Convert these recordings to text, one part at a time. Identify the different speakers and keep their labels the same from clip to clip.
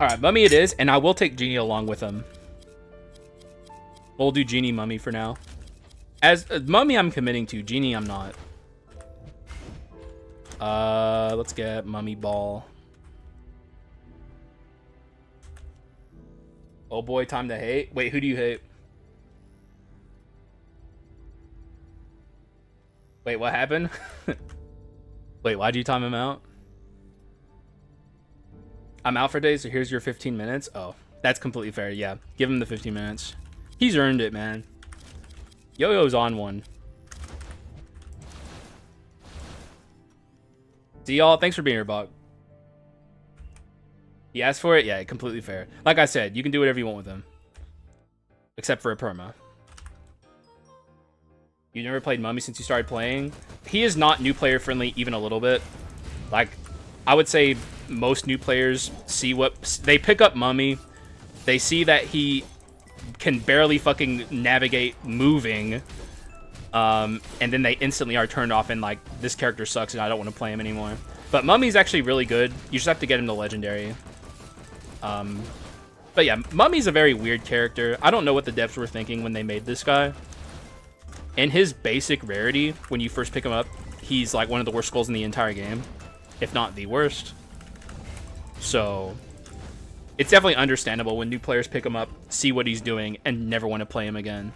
Speaker 1: Alright, Mummy it is, and I will take Genie along with him. We'll do Genie Mummy for now. As Mummy I'm committing to, Genie I'm not. Let's get Mummy Ball. Oh boy, time to hate. Wait, who do you hate? Wait, what happened? Wait, why'd you time him out? I'm out for days, so here's your 15 minutes. Oh, that's completely fair. Yeah, give him the 15 minutes. He's earned it, man. Yo-Yo's on one. See y'all. Thanks for being here, Bog. He asked for it? Yeah, completely fair. Like I said, you can do whatever you want with him. Except for a perma. You never played Mummy since you started playing? He is not new player friendly even a little bit. Like, I would say most new players see what... They pick up Mummy. They see that he can barely fucking navigate moving. And then they instantly are turned off and like, this character sucks and I don't want to play him anymore. But Mummy's actually really good. You just have to get him to Legendary. But yeah, Mummy's a very weird character. I don't know what the devs were thinking when they made this guy. In his basic rarity, when you first pick him up, he's like one of the worst skulls in the entire game. If not the worst. So, it's definitely understandable when new players pick him up, see what he's doing, and never want to play him again.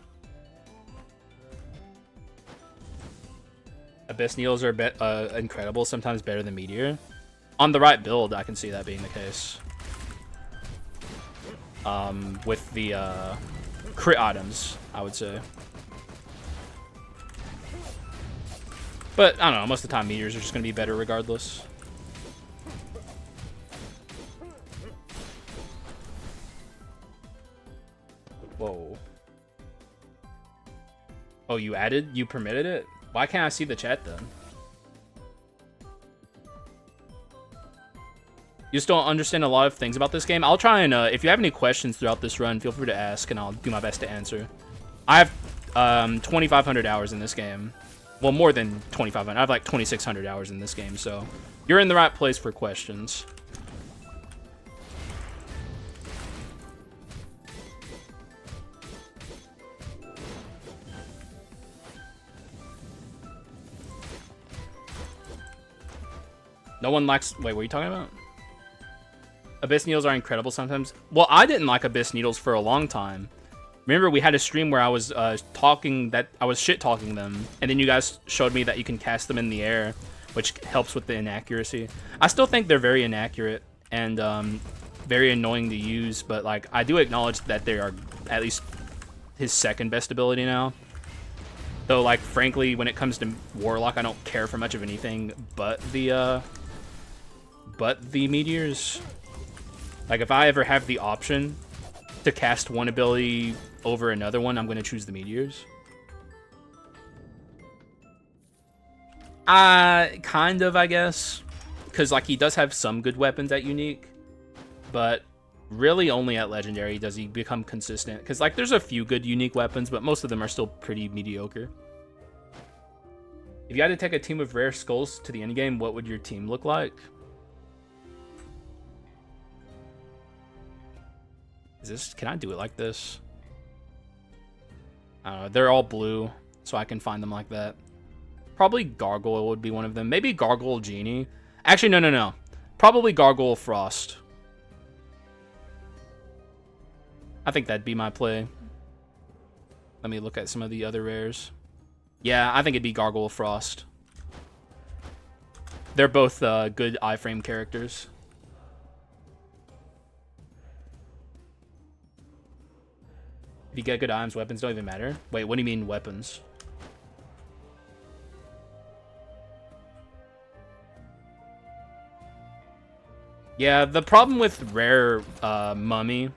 Speaker 1: Abyss Needles are incredible, sometimes better than Meteor. On the right build, I can see that being the case. With the crit items, I would say. But, I don't know, most of the time Meteors are just going to be better regardless. Whoa. Oh, you added? You permitted it? Why can't I see the chat then? You just don't understand a lot of things about this game. I'll try and, if you have any questions throughout this run, feel free to ask and I'll do my best to answer. I have 2,500 hours in this game. Well, more than 2,500. I have like 2,600 hours in this game, so you're in the right place for questions. No one likes... Wait, what are you talking about? Abyss Needles are incredible sometimes. Well, I didn't like Abyss Needles for a long time. Remember, we had a stream where I was shit-talking them, and then you guys showed me that you can cast them in the air, which helps with the inaccuracy. I still think they're very inaccurate and very annoying to use, but like I do acknowledge that they are at least his second best ability now. Though, like, frankly, when it comes to Warlock, I don't care for much of anything but the meteors. Like, if I ever have the option to cast one ability over another one, I'm going to choose the meteors. Kind of, I guess. Because, like, he does have some good weapons at Unique. But really only at Legendary does he become consistent. Because, like, there's a few good Unique weapons, but most of them are still pretty mediocre. If you had to take a team of rare skulls to the endgame, what would your team look like? Can I do it like this? I don't know. They're all blue, so I can find them like that. Probably Gargoyle would be one of them. Maybe Gargoyle Genie. Actually, no. Probably Gargoyle Frost. I think that'd be my play. Let me look at some of the other rares. Yeah, I think it'd be Gargoyle Frost. They're both good iframe characters. If you get good items, weapons don't even matter. Wait, what do you mean weapons? Yeah, the problem with rare Mummy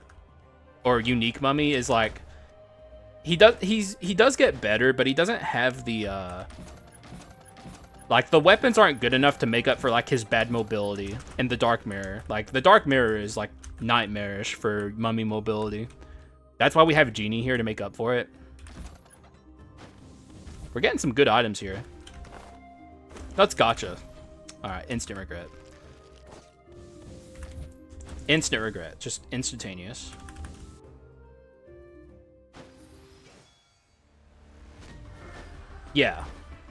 Speaker 1: or unique Mummy is like he does get better, but he doesn't have the like the weapons aren't good enough to make up for like his bad mobility and the Dark Mirror. Like the Dark Mirror is like nightmarish for Mummy mobility. That's why we have Genie here to make up for it. We're getting some good items here. That's gotcha. Alright, instant regret. Instant regret. Just instantaneous. Yeah.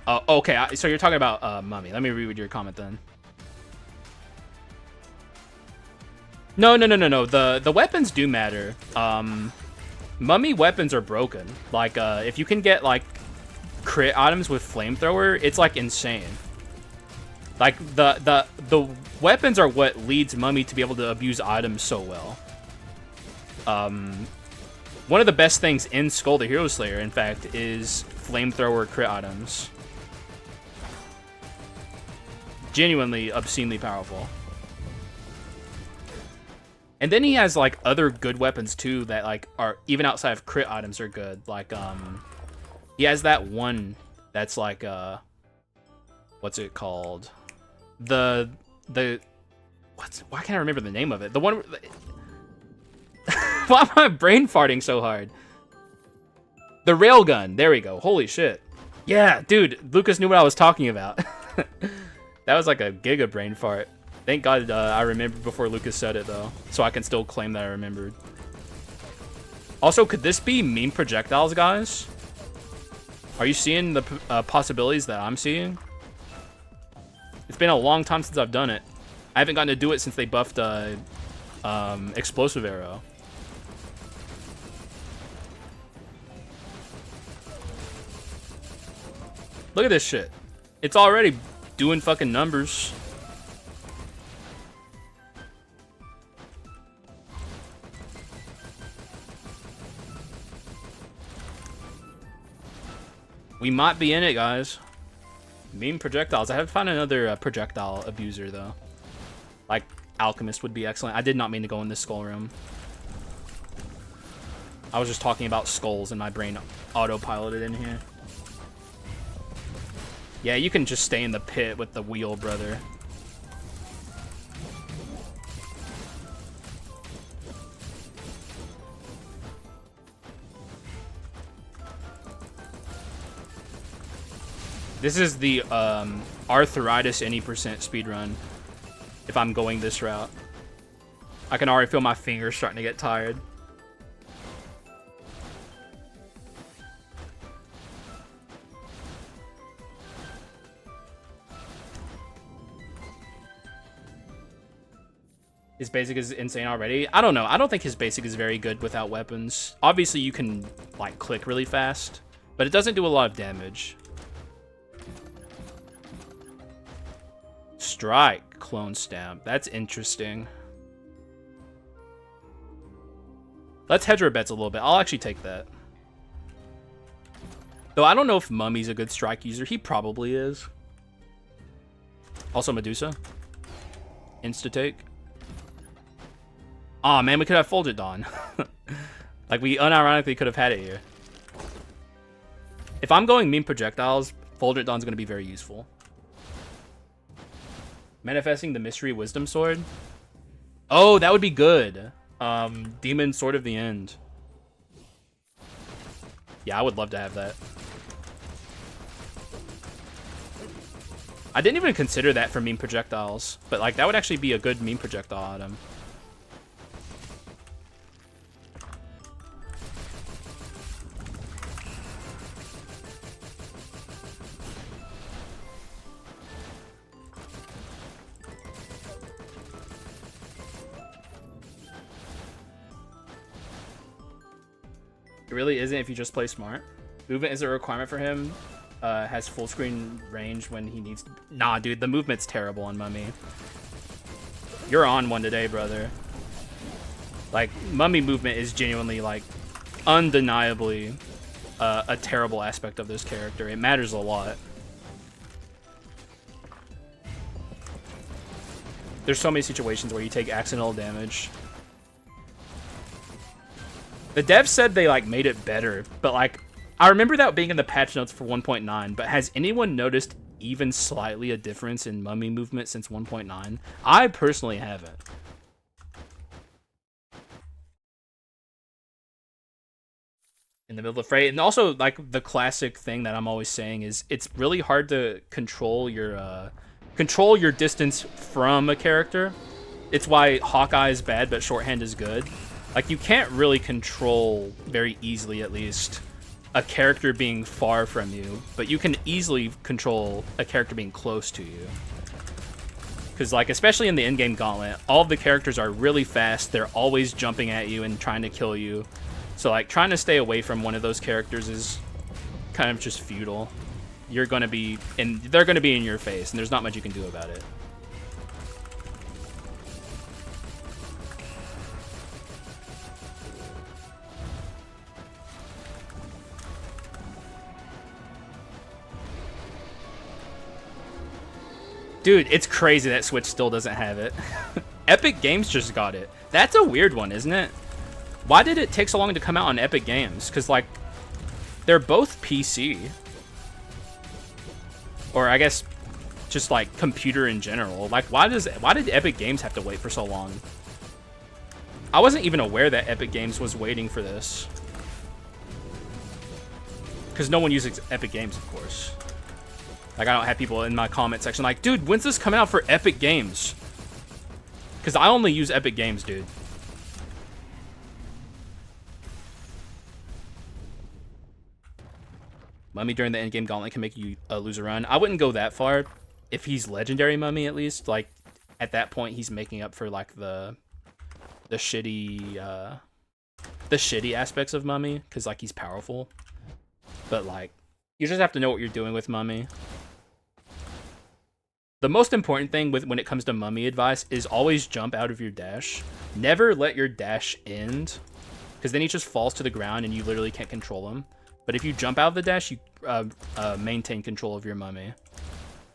Speaker 1: Okay, so you're talking about Mummy. Let me read your comment then. No. The weapons do matter. Mummy weapons are broken. Like, if you can get, like, crit items with flamethrower, it's, like, insane. Like, the weapons are what leads Mummy to be able to abuse items so well. One of the best things in Skul the Hero Slayer, in fact, is flamethrower crit items. Genuinely obscenely powerful. And then he has, like, other good weapons, too, that, like, are, even outside of crit items, are good. Like, he has that one that's, like, what's it called? Why can't I remember the name of it? The one... Why am I brain farting so hard? The railgun. There we go. Holy shit. Yeah, dude, Lucas knew what I was talking about. That was like a giga brain fart. Thank God I remembered before Lucas said it, though, so I can still claim that I remembered. Also, could this be meme projectiles, guys? Are you seeing the possibilities that I'm seeing? It's been a long time since I've done it. I haven't gotten to do it since they buffed explosive arrow. Look at this shit. It's already doing fucking numbers. We might be in it, guys. Meme projectiles. I have to find another projectile abuser, though. Like, Alchemist would be excellent. I did not mean to go in this skull room. I was just talking about skulls and my brain autopiloted in here. Yeah, you can just stay in the pit with the wheel, brother. This is the arthritis any % speedrun. If I'm going this route, I can already feel my fingers starting to get tired. His basic is insane already. I don't know. I don't think his basic is very good without weapons. Obviously, you can like click really fast, but it doesn't do a lot of damage. Strike, clone stamp. That's interesting. Let's hedge our bets a little bit. I'll actually take that. Though I don't know if Mummy's a good strike user. He probably is. Also Medusa. Insta-take. Aw, man, we could have Folded Dawn. Like, we unironically could have had it here. If I'm going meme projectiles, Folded Dawn's going to be very useful. Manifesting the Mystery Wisdom Sword. Oh, that would be good. Demon Sword of the End. Yeah, I would love to have that. I didn't even consider that for meme projectiles, but like that would actually be a good meme projectile item. It really isn't if you just play smart. Movement is a requirement for him. Has full screen range when he needs to. Nah, dude, the movement's terrible on Mummy. You're on one today, brother. Like, Mummy movement is genuinely, like, undeniably a terrible aspect of this character. It matters a lot. There's so many situations where you take accidental damage. The devs said they, like, made it better, but, like, I remember that being in the patch notes for 1.9, but has anyone noticed even slightly a difference in Mummy movement since 1.9? I personally haven't. In the middle of the fray. And also, like, the classic thing that I'm always saying is it's really hard to control your distance from a character. It's why Hawkeye is bad, but shorthand is good. Like, you can't really control very easily, at least, a character being far from you, but you can easily control a character being close to you. Because, like, especially in the in-game gauntlet, all of the characters are really fast. They're always jumping at you and trying to kill you. So, like, trying to stay away from one of those characters is kind of just futile. You're going to be, and they're going to be in your face, and there's not much you can do about it. Dude, it's crazy that Switch still doesn't have it. Epic Games just got it. That's a weird one, isn't it? Why did it take so long to come out on Epic Games? Because, like, they're both PC. Or, I guess, just, like, computer in general. Like, why did Epic Games have to wait for so long? I wasn't even aware that Epic Games was waiting for this. Because no one uses Epic Games, of course. Like, I don't have people in my comment section like, dude, when's this coming out for Epic Games? Because I only use Epic Games, dude. Mummy during the endgame gauntlet can make you lose a run. I wouldn't go that far. If he's legendary Mummy, at least. Like, at that point, he's making up for, like, the shitty aspects of Mummy. Because, like, he's powerful. But, like, you just have to know what you're doing with Mummy. The most important thing when it comes to Mummy advice is always jump out of your dash. Never let your dash end, because then he just falls to the ground and you literally can't control him. But if you jump out of the dash, you maintain control of your Mummy,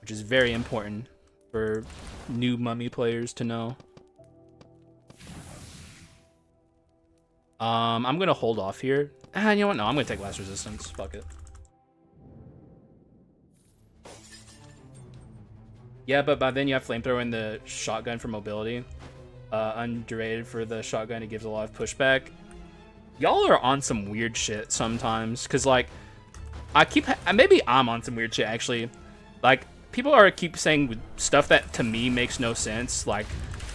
Speaker 1: which is very important for new Mummy players to know. I'm going to hold off here. You know what? No, I'm going to take last resistance. Fuck it. Yeah, but by then you have flamethrower and the shotgun for mobility. Underrated for the shotgun, it gives a lot of pushback. Y'all are on some weird shit sometimes, because, like, maybe I'm on some weird shit, actually. Like, people keep saying stuff that, to me, makes no sense. Like,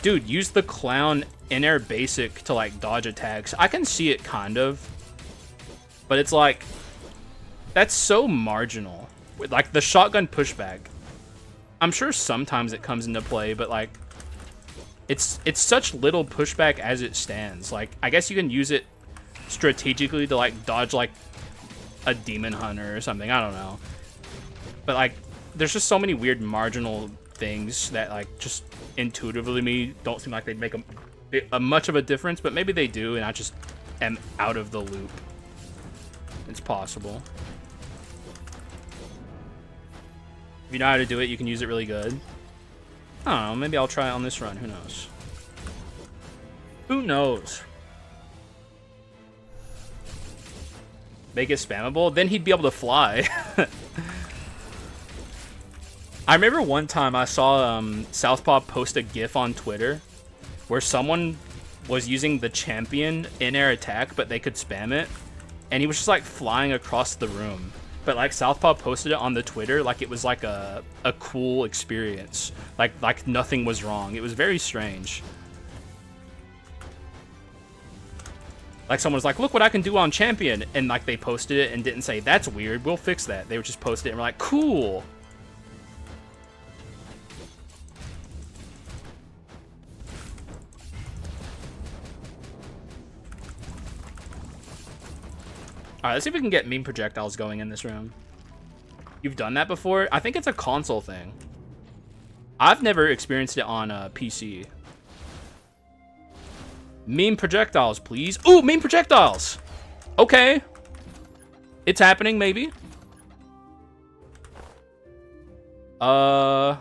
Speaker 1: dude, use the clown in-air basic to, like, dodge attacks. I can see it, kind of. But it's, like, that's so marginal. Like, the shotgun pushback. I'm sure sometimes it comes into play, but, like, it's such little pushback as it stands. Like, I guess you can use it strategically to, like, dodge, like, a demon hunter or something. I don't know. But, like, there's just so many weird marginal things that, like, just intuitively me don't seem like they'd make a much of a difference, but maybe they do, and I just am out of the loop. It's possible. If you know how to do it, you can use it really good. I don't know, maybe I'll try it on this run. Who knows? Who knows? Make it spammable? Then he'd be able to fly. I remember one time I saw Southpaw post a GIF on Twitter where someone was using the champion in-air attack, but they could spam it. And he was just, like, flying across the room. But, like, Southpaw posted it on the Twitter like it was, like, a cool experience. Like nothing was wrong. It was very strange. Like, someone was like, look what I can do on Champion. And, like, they posted it and didn't say, that's weird, we'll fix that. They would just post it and were like, cool. Alright, let's see if we can get meme projectiles going in this room. You've done that before? I think it's a console thing. I've never experienced it on a PC. Meme projectiles, please. Ooh, meme projectiles! Okay. It's happening, maybe. What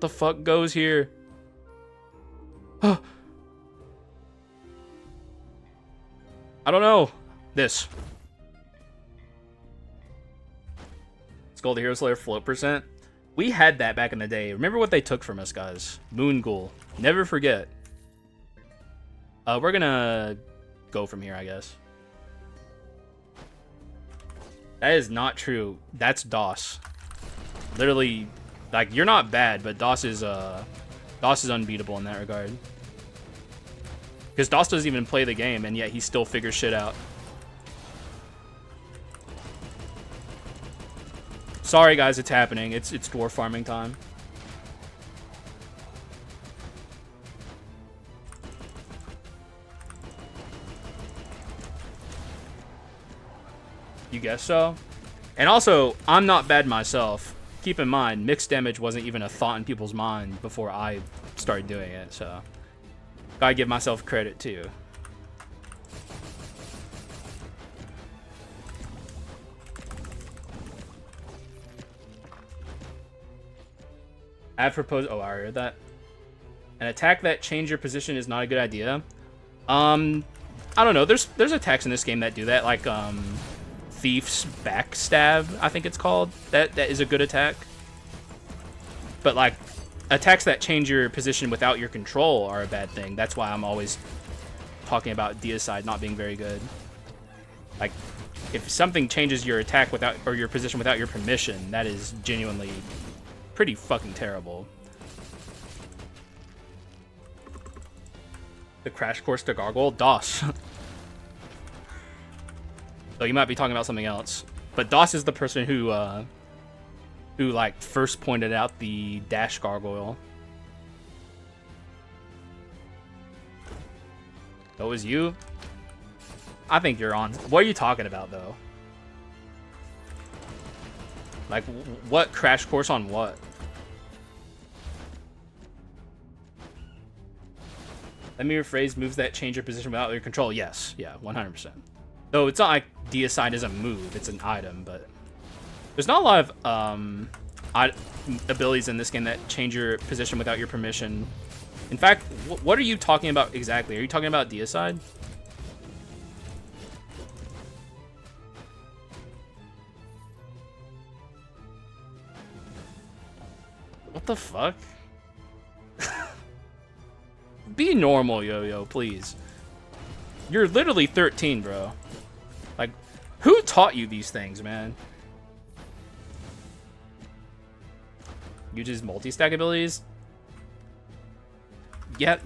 Speaker 1: the fuck goes here? I don't know. This. Skul the Hero Slayer float percent. We had that back in the day. Remember what they took from us, guys. Moon Ghoul. Never forget. We're gonna go from here, I guess. That is not true. That's DOS. Literally Like, you're not bad, but DOS is unbeatable in that regard. Because DOS doesn't even play the game, and yet he still figures shit out. Sorry, guys, it's happening. It's dwarf farming time. You guess so? And also, I'm not bad myself. Keep in mind, mixed damage wasn't even a thought in people's mind before I started doing it, so gotta give myself credit too. I've proposed. Oh, I heard that. An attack that change your position is not a good idea. I don't know. There's attacks in this game that do that, like Thief's Backstab, I think it's called. That is a good attack. But like attacks that change your position without your control are a bad thing. That's why I'm always talking about deicide not being very good. Like if something changes your attack without or your position without your permission, that is genuinely pretty fucking terrible. The crash course to gargoyle? DOS. So you might be talking about something else. But DOS is the person who like first pointed out the dash gargoyle. That was you? I think you're on. What are you talking about though? Like what crash course on what? Let me rephrase, moves that change your position without your control. Yes, yeah, 100%. Though it's not like deicide is a move, it's an item, but there's not a lot of abilities in this game that change your position without your permission. In fact, what are you talking about exactly? Are you talking about deicide? What the fuck? Be normal, Yo-Yo, please. You're literally 13, bro. Like, who taught you these things, man? Uses multi-stack abilities? Yeah,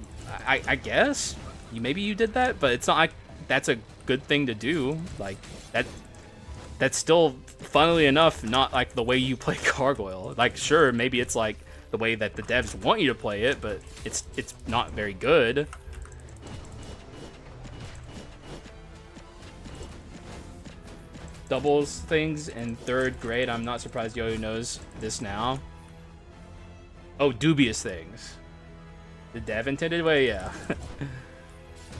Speaker 1: I guess. Maybe you did that, but it's not like that's a good thing to do. Like, that's still, funnily enough, not like the way you play Gargoyle. Like, sure, maybe it's like the way that the devs want you to play it, but it's not very good. Doubles things in 3rd grade. I'm not surprised Yo-Yo knows this now. Oh, dubious things. The dev intended way, yeah.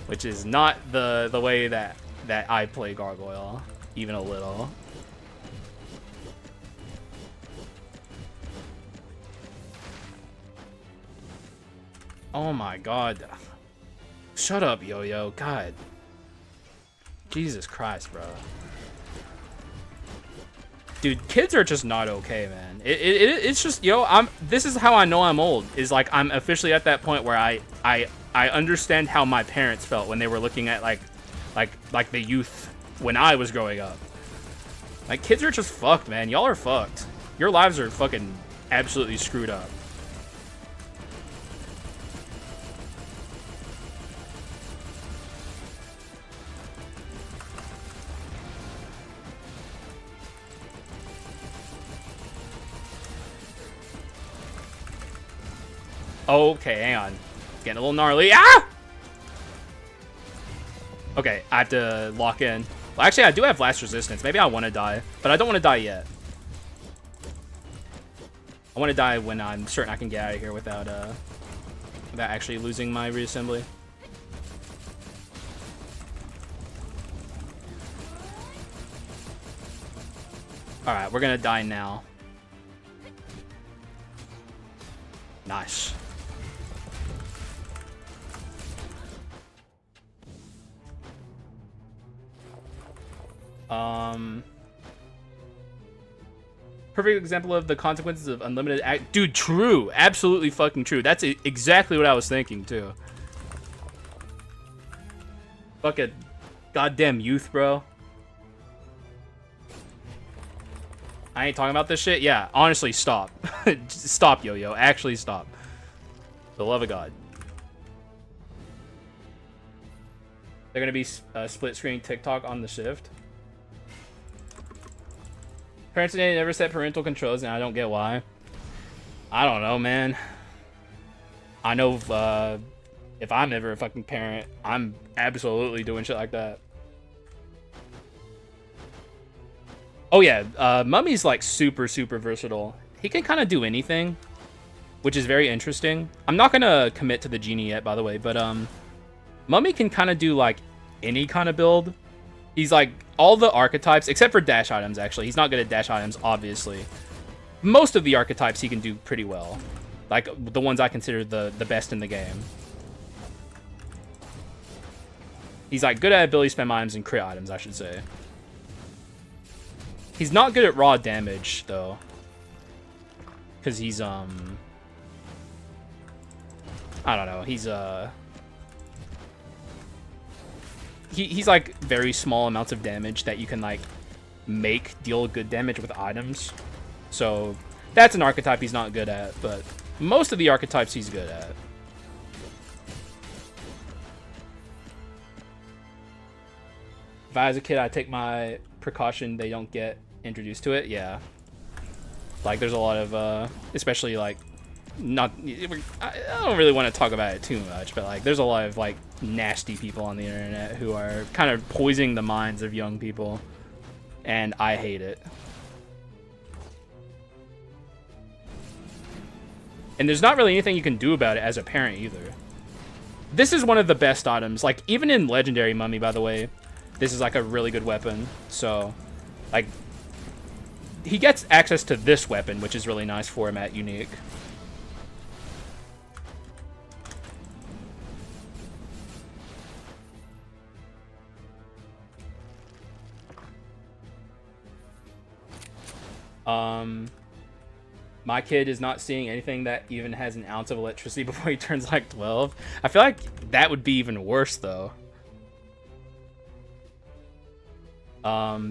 Speaker 1: Which is not the way that I play Gargoyle, even a little. Oh my god. Shut up, Yo-Yo. God. Jesus Christ, bro. Dude, kids are just not okay, man. It's just, yo, this is how I know I'm old. Is like I'm officially at that point where I understand how my parents felt when they were looking at like the youth when I was growing up. Like kids are just fucked, man. Y'all are fucked. Your lives are fucking absolutely screwed up. Okay, hang on. It's getting a little gnarly. Ah! Okay, I have to lock in. Well, actually, I do have last resistance. Maybe I want to die, but I don't want to die yet. I want to die when I'm certain I can get out of here without actually losing my reassembly. All right, we're gonna die now. Nice. Perfect example of the consequences of unlimited act. Dude, true. Absolutely fucking true. That's exactly what I was thinking, too. Fucking goddamn youth, bro. I ain't talking about this shit. Yeah, honestly, stop. Stop, Yo-Yo. Actually, stop. For the love of God. They're gonna be split screen TikTok on the shift. Parents today never set parental controls, and I don't get why. I don't know, man. I know if I'm ever a fucking parent, I'm absolutely doing shit like that. Oh yeah, Mummy's like super versatile. He can kind of do anything, which is very interesting. I'm not gonna commit to the genie yet, by the way, but Mummy can kind of do like any kind of build. He's like all the archetypes except for dash items. Actually, he's not good at dash items, obviously. Most of the archetypes he can do pretty well, like the ones I consider the best in the game. He's like good at ability spam items and crit items, I should say. He's not good at raw damage though, because he's I don't know. He's like very small amounts of damage that you can like make deal good damage with items. So that's an archetype he's not good at, but most of the archetypes he's good at. If I was a kid, I'd take my precaution they don't get introduced to it. Yeah. Like there's a lot of especially like I don't really want to talk about it too much, but like there's a lot of like nasty people on the internet who are kind of poisoning the minds of young people, and I hate it. And there's not really anything you can do about it as a parent either. This is one of the best items, like even in Legendary Mummy, by the way, this is like a really good weapon. So like he gets access to this weapon, which is really nice for him at Unique. My kid is not seeing anything that even has an ounce of electricity before he turns like 12. I feel like that would be even worse though.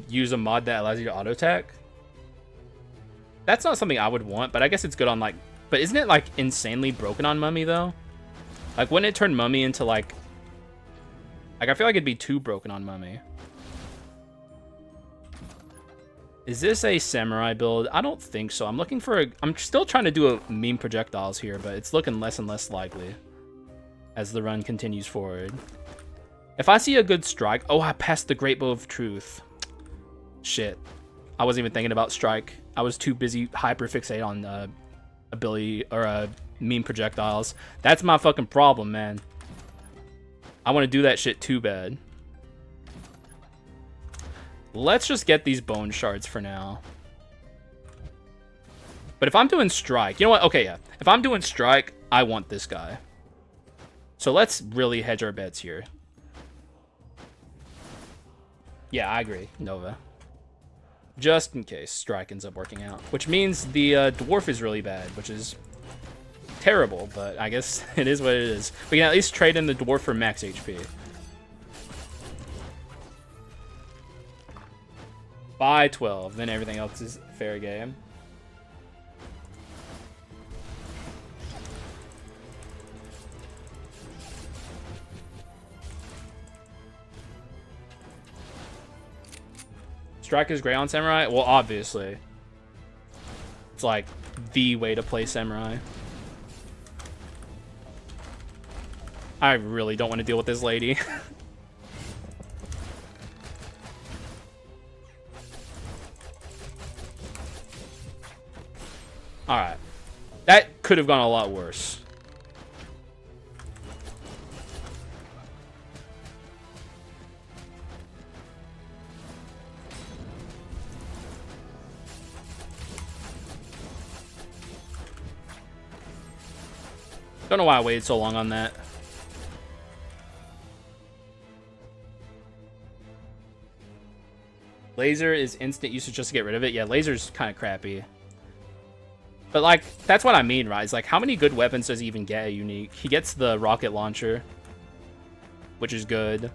Speaker 1: Use a mod that allows you to auto attack. That's not something I would want, but I guess it's good on like, but isn't it like insanely broken on Mummy though? Like wouldn't it turn Mummy into like I feel like it'd be too broken on Mummy. Is this a samurai build? I don't think so. I'm looking for I'm still trying to do a meme projectiles here, but it's looking less and less likely as the run continues forward. If I see a good strike, oh, I passed the Great Bow of Truth. Shit. I wasn't even thinking about strike. I was too busy hyperfixate on ability or meme projectiles. That's my fucking problem, man. I want to do that shit too bad. Let's just get these bone shards for now. But if I'm doing strike, you know what? Okay, yeah. If I'm doing strike, I want this guy. So let's really hedge our bets here. Yeah, I agree, Nova. Just in case strike ends up working out. Which means the dwarf is really bad, which is terrible, but I guess it is what it is. We can at least trade in the dwarf for max HP. By 12, then everything else is fair game. Strike is great on Samurai? Well, obviously. It's like the way to play Samurai. I really don't want to deal with this lady. Alright. That could have gone a lot worse. Don't know why I waited so long on that. Laser is instant usage just to get rid of it. Yeah, laser's kind of crappy. But, like, that's what I mean, right? It's like, how many good weapons does he even get at Unique? He gets the rocket launcher, which is good.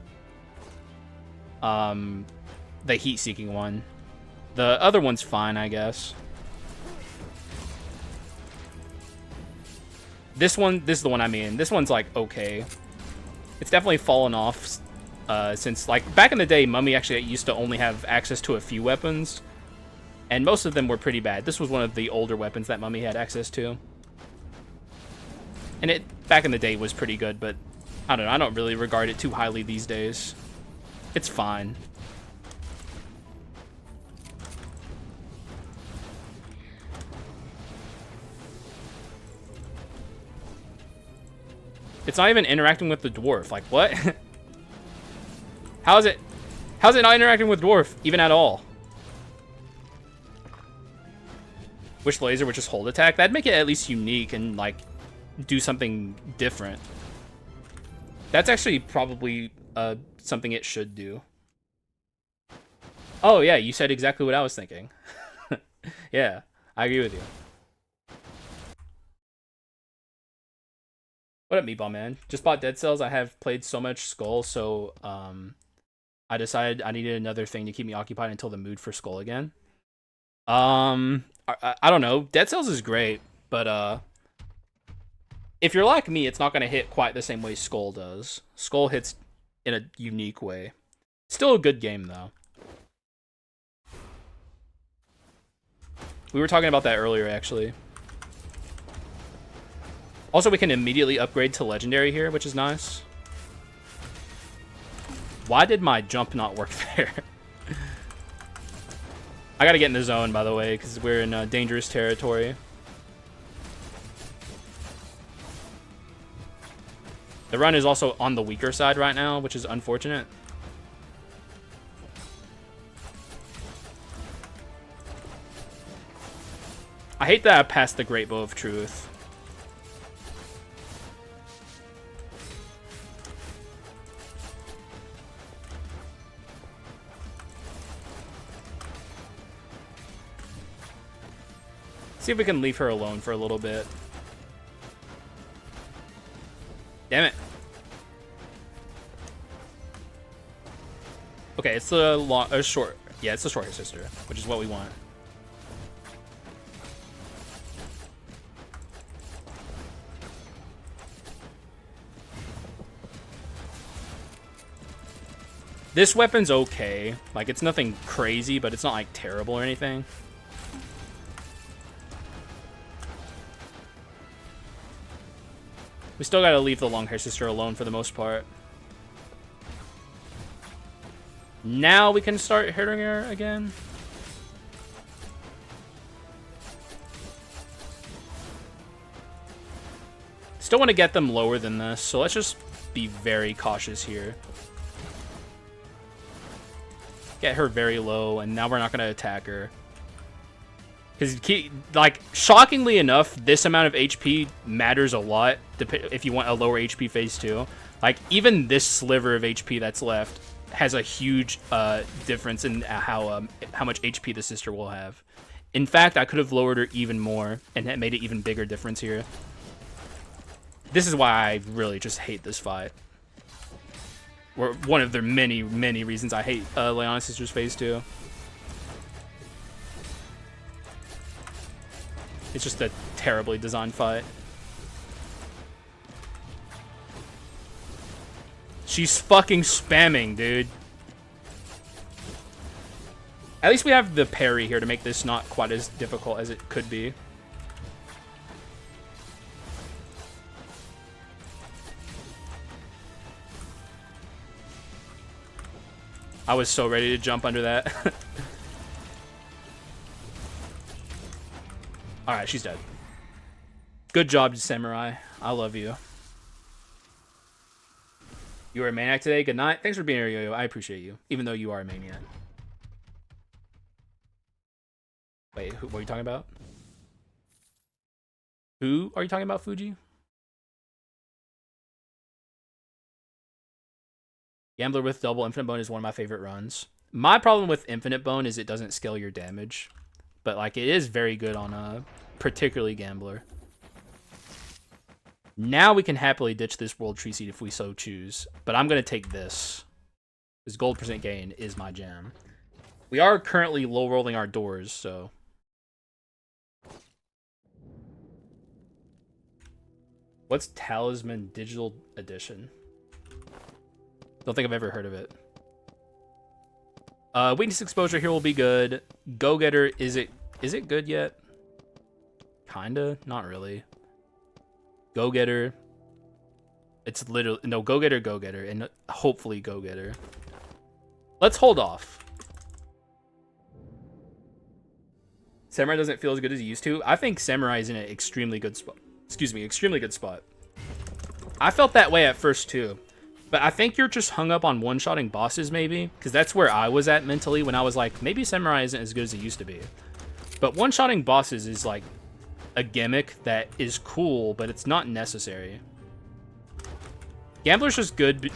Speaker 1: The heat-seeking one. The other one's fine, I guess. This is the one I mean. This one's, like, okay. It's definitely fallen off since, like, back in the day, Mummy actually used to only have access to a few weapons. And most of them were pretty bad. This was one of the older weapons that Mummy had access to. And it, back in the day, was pretty good, but I don't know. I don't really regard it too highly these days. It's fine. It's not even interacting with the dwarf. Like, what? How's it not interacting with dwarf, even at all? Wish laser would just hold attack. That'd make it at least unique and, like, do something different. That's actually probably something it should do. Oh, yeah, you said exactly what I was thinking. Yeah, I agree with you. What up, Meatball Man? Just bought Dead Cells. I have played so much Skull, so I decided I needed another thing to keep me occupied until the mood for Skull again. I don't know. Dead Cells is great, but if you're like me, it's not going to hit quite the same way Skull does. Skull hits in a unique way. Still a good game, though. We were talking about that earlier, actually. Also, we can immediately upgrade to Legendary here, which is nice. Why did my jump not work there? I gotta get in the zone, by the way, because we're in dangerous territory. The run is also on the weaker side right now, which is unfortunate. I hate that I passed the Great Bow of Truth. See if we can leave her alone for a little bit. Damn it. Okay, it's the short. Yeah, it's the short sister, which is what we want. This weapon's okay. Like, it's nothing crazy, but it's not, like, terrible or anything. We still gotta leave the long hair sister alone for the most part. Now we can start hitting her again. Still want to get them lower than this, so let's just be very cautious here. Get her very low, and now we're not going to attack her. Because, like, shockingly enough, this amount of HP matters a lot if you want a lower HP phase 2. Like, even this sliver of HP that's left has a huge difference in how much HP the sister will have. In fact, I could have lowered her even more and that made an even bigger difference here. This is why I really just hate this fight. Or one of the many, many reasons I hate Leona Sister's phase 2. It's just a terribly designed fight. She's fucking spamming, dude. At least we have the parry here to make this not quite as difficult as it could be. I was so ready to jump under that. Alright, she's dead. Good job, Samurai. I love you. You were a maniac today? Good night. Thanks for being here, Yo-Yo. I appreciate you, even though you are a maniac. Wait, what are you talking about? Who are you talking about, Fuji? Gambler with double infinite bone is one of my favorite runs. My problem with infinite bone is it doesn't scale your damage. But, like, it is very good on particularly Gambler. Now we can happily ditch this World Tree Seed if we so choose. But I'm going to take this. This gold percent gain is my jam. We are currently low rolling our doors, so. What's Talisman Digital Edition? Don't think I've ever heard of it. Weakness exposure here will be good. Go-Getter, is it good yet? Kinda, not really. Go-Getter. It's literally no Go-Getter, and hopefully Go-Getter. Let's hold off. Samurai doesn't feel as good as he used to. I think Samurai is in an extremely good spot. Excuse me, extremely good spot. I felt that way at first too. But I think you're just hung up on one-shotting bosses, maybe. Because that's where I was at mentally when I was like, maybe Samurai isn't as good as it used to be. But one-shotting bosses is like a gimmick that is cool, but it's not necessary. Gambler's just good,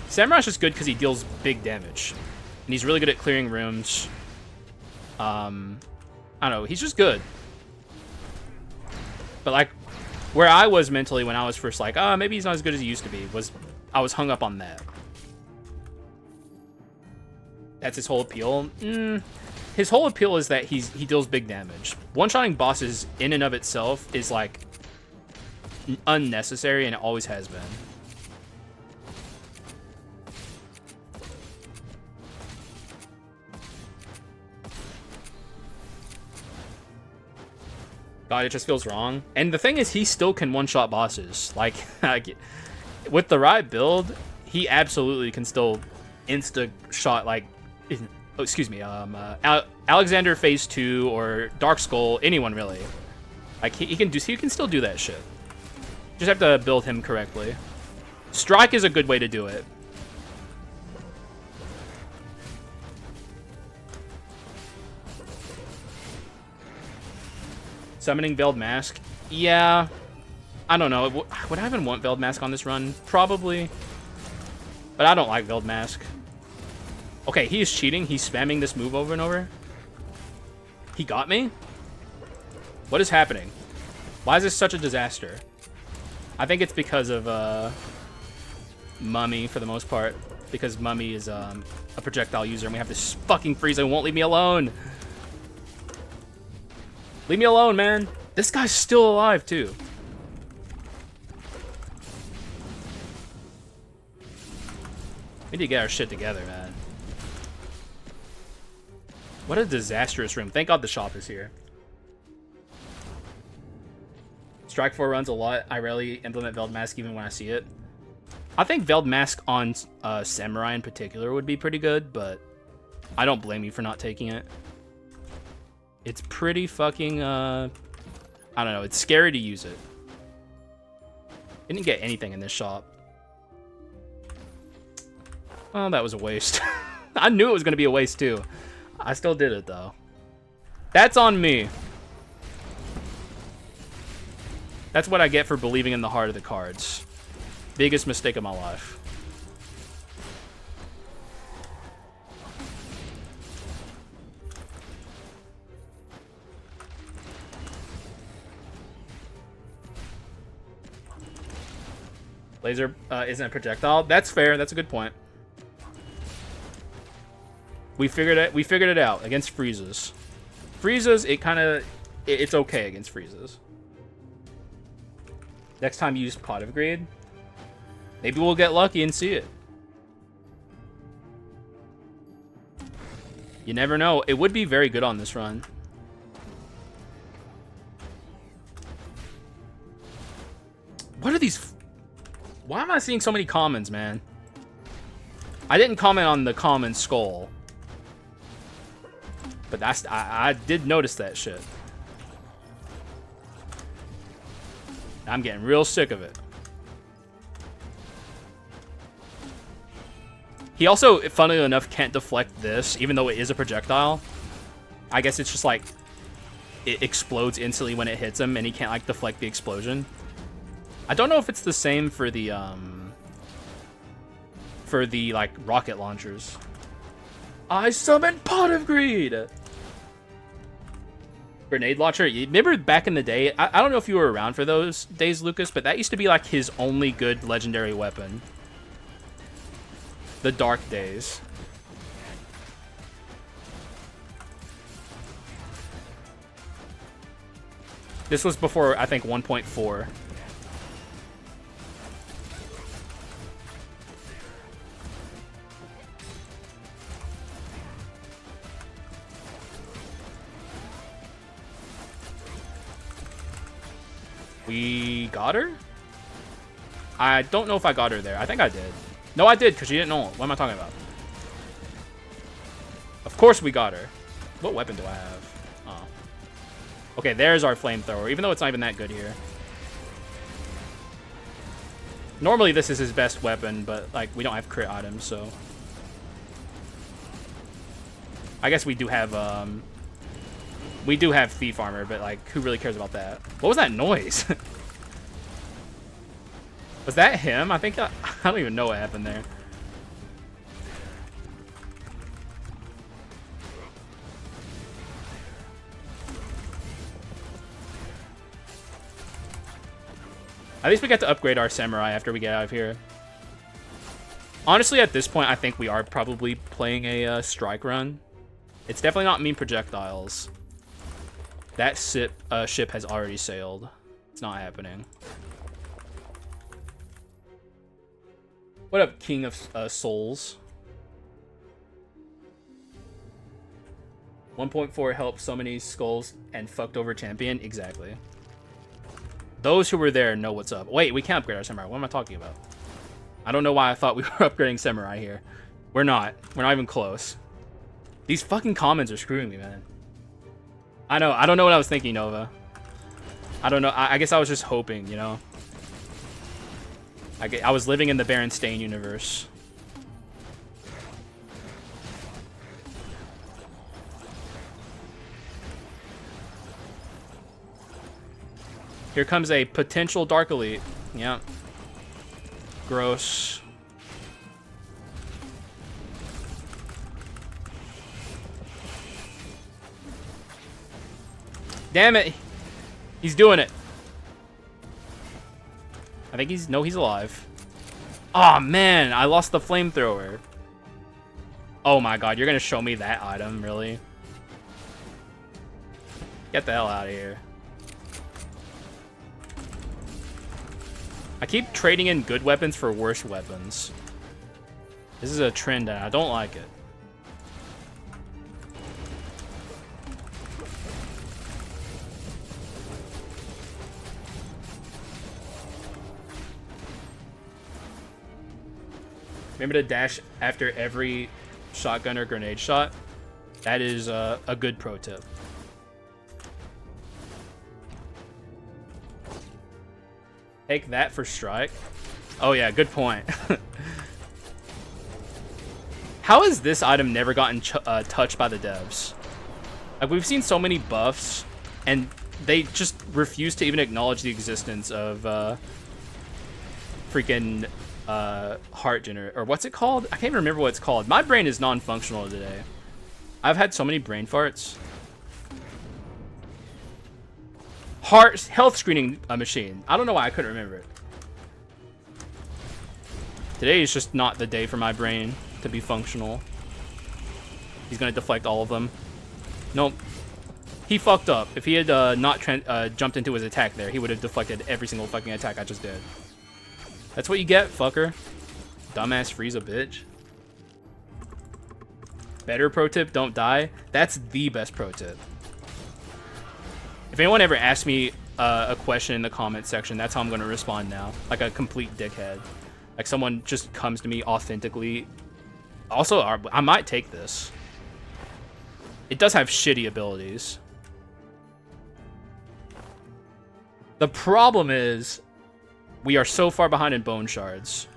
Speaker 1: Samurai's just good because he deals big damage. And he's really good at clearing rooms. I don't know, he's just good. But like, where I was mentally when I was first like, maybe he's not as good as he used to be, was I was hung up on that. That's his whole appeal. His whole appeal is that he deals big damage. One-shotting bosses in and of itself is like unnecessary, and it always has been. God, it just feels wrong. And the thing is, he still can one-shot bosses. Like, with the right build, he absolutely can still insta-shot, like, Alexander Phase 2 or Dark Skull, anyone really. Like, he can still do that shit. Just have to build him correctly. Strike is a good way to do it. Summoning Veiled Mask? Yeah. I don't know. Would I even want Veiled Mask on this run? Probably. But I don't like Veiled Mask. Okay, he is cheating. He's spamming this move over and over. He got me? What is happening? Why is this such a disaster? I think it's because of Mummy for the most part. Because Mummy is a projectile user and we have this fucking Frieza who won't leave me alone. Leave me alone, man. This guy's still alive, too. We need to get our shit together, man. What a disastrous room. Thank God the shop is here. Strike 4 runs a lot. I rarely implement Veiled Mask even when I see it. I think Veiled Mask on Samurai in particular would be pretty good, but I don't blame you for not taking it. It's pretty fucking, I don't know, it's scary to use it. Didn't get anything in this shop. Oh, that was a waste. I knew it was going to be a waste, too. I still did it, though. That's on me. That's what I get for believing in the heart of the cards. Biggest mistake of my life. Laser isn't a projectile. That's fair. That's a good point. We figured it out against Frieza's. Frieza's, it's okay against Frieza's. Next time you use Pot of Greed, maybe we'll get lucky and see it. You never know. It would be very good on this run. What are these? Why am I seeing so many commons, man? I didn't comment on the common skull. But that's I did notice that shit. I'm getting real sick of it. He also, funnily enough, can't deflect this, even though it is a projectile. I guess it's just like it explodes instantly when it hits him, and he can't like deflect the explosion. I don't know if it's the same for the like rocket launchers. I summon Pot of Greed. Grenade launcher. You remember back in the day? I don't know if you were around for those days, Lucas, but that used to be like his only good legendary weapon. The dark days. This was before, I think, 1.4. We got her? I don't know if I got her there. I think I did. No, I did, because she didn't know. What am I talking about? Of course we got her. What weapon do I have? Oh. Okay, there's our flamethrower, even though it's not even that good here. Normally this is his best weapon, but like we don't have crit items, so I guess we do have thief armor, but like who really cares about that? What was that noise? Was that him? I think I don't even know what happened there. At least we get to upgrade our samurai after we get out of here. Honestly, at this point, I think we are probably playing a strike run. It's definitely not mean projectiles. That ship has already sailed. It's not happening. What up, King of Souls? 1.4 helped so many skulls and fucked over champion. Exactly. Those who were there know what's up. Wait, we can't upgrade our samurai. What am I talking about? I don't know why I thought we were upgrading samurai here. We're not. We're not even close. These fucking comments are screwing me, man. I know. I don't know what I was thinking, Nova. I don't know. I guess I was just hoping, you know? I was living in the Berenstain universe. Here comes a potential Dark Elite. Yeah. Gross. Damn it. He's doing it. I think he's alive. Oh man, I lost the flamethrower. Oh my god, you're gonna show me that item, really? Get the hell out of here. I keep trading in good weapons for worse weapons. This is a trend and I don't like it. Remember to dash after every shotgun or grenade shot. That is a good pro tip. Take that for strike. Oh yeah, good point. How has this item never gotten touched by the devs? Like, we've seen so many buffs, and they just refuse to even acknowledge the existence of freaking heart generator, or what's it called? I can't remember what it's called. My brain is non-functional today. I've had so many brain farts. Health screening machine. I don't know why I couldn't remember it. Today is just not the day for my brain to be functional. He's gonna deflect all of them. Nope. He fucked up. If he had not jumped into his attack there, he would have deflected every single fucking attack I just did. That's what you get, fucker. Dumbass Frieza, bitch. Better pro tip, don't die. That's the best pro tip. If anyone ever asks me a question in the comment section, that's how I'm going to respond now. Like a complete dickhead. Like someone just comes to me authentically. Also, I might take this. It does have shitty abilities. The problem is, we are so far behind in bone shards.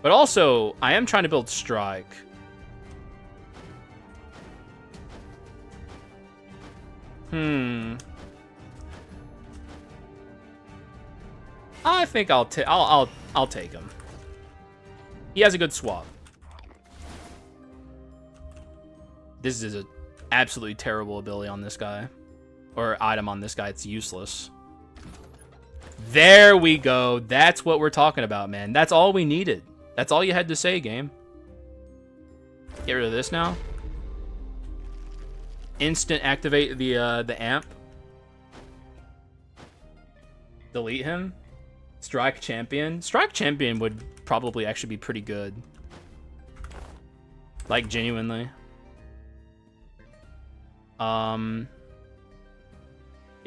Speaker 1: But also, I am trying to build strike. I think I'll take him. He has a good swap. This is an absolutely terrible ability on this guy. Or item on this guy. It's useless. There we go. That's what we're talking about, man. That's all we needed. That's all you had to say, game. Get rid of this now. instant activate the amp. Delete him. Strike champion. Strike champion would probably actually be pretty good. Like, genuinely. Get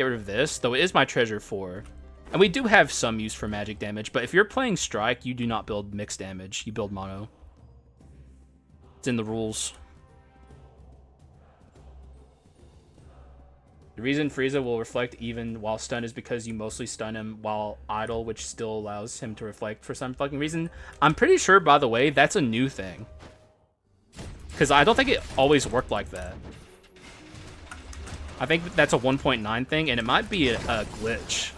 Speaker 1: rid of this, though it is my treasure 4. And we do have some use for magic damage, but if you're playing strike, you do not build mixed damage. You build mono. It's in the rules. The reason Frieza will reflect even while stunned is because you mostly stun him while idle, which still allows him to reflect for some fucking reason. I'm pretty sure, by the way, that's a new thing. Because I don't think it always worked like that. I think that's a 1.9 thing, and it might be a glitch.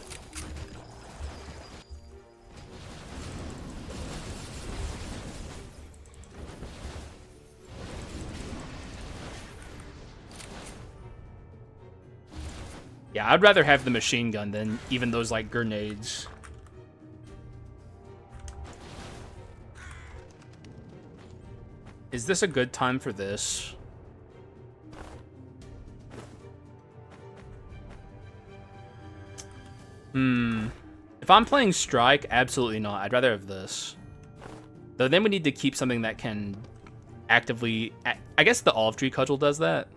Speaker 1: Yeah, I'd rather have the machine gun than even those, like, grenades. Is this a good time for this? If I'm playing strike, absolutely not. I'd rather have this. Though then we need to keep something that can actively... I guess the olive tree cudgel does that.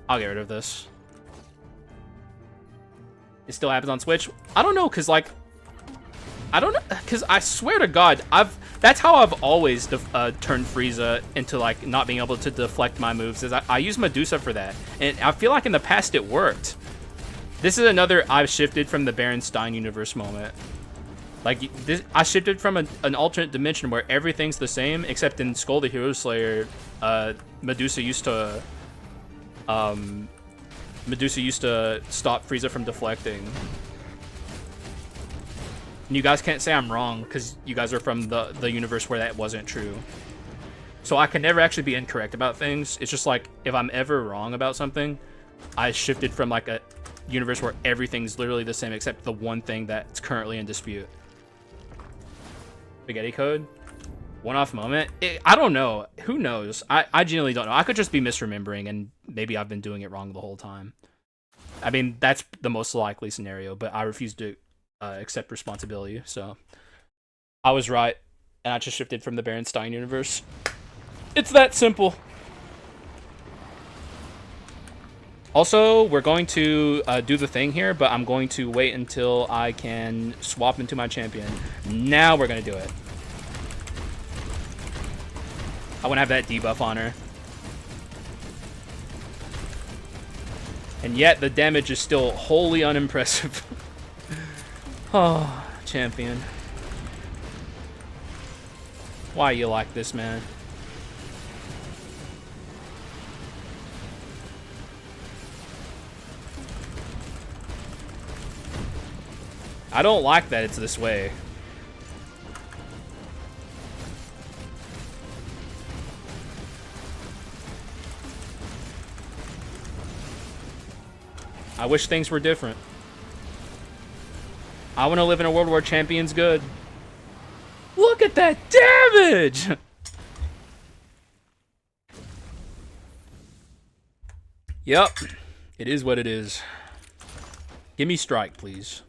Speaker 1: I'll get rid of this. It still happens on Switch. I don't know, because, like... I don't know, because I swear to God, that's how I've always turned Frieza into, like, not being able to deflect my moves, is I use Medusa for that. And I feel like in the past it worked. This is another I've shifted from the Berenstain universe moment. Like, I shifted from an alternate dimension where everything's the same, except in Skul the Hero Slayer, Medusa used to stop Frieza from deflecting. And you guys can't say I'm wrong, because you guys are from the universe where that wasn't true. So I can never actually be incorrect about things. It's just like, if I'm ever wrong about something, I shifted from, like, a universe where everything's literally the same except the one thing that's currently in dispute. Spaghetti code? One-off moment? I don't know. Who knows? I genuinely don't know. I could just be misremembering, and maybe I've been doing it wrong the whole time. I mean, that's the most likely scenario, but I refuse to accept responsibility, so... I was right, and I just shifted from the Berenstain universe. It's that simple. Also, we're going to do the thing here, but I'm going to wait until I can swap into my champion. Now we're going to do it. I want to have that debuff on her. And yet, the damage is still wholly unimpressive. Oh, champion. Why you like this, man? I don't like that it's this way. I wish things were different. I want to live in a world where champion's good. Look at that damage! Yep. It is what it is. Give me strike, please.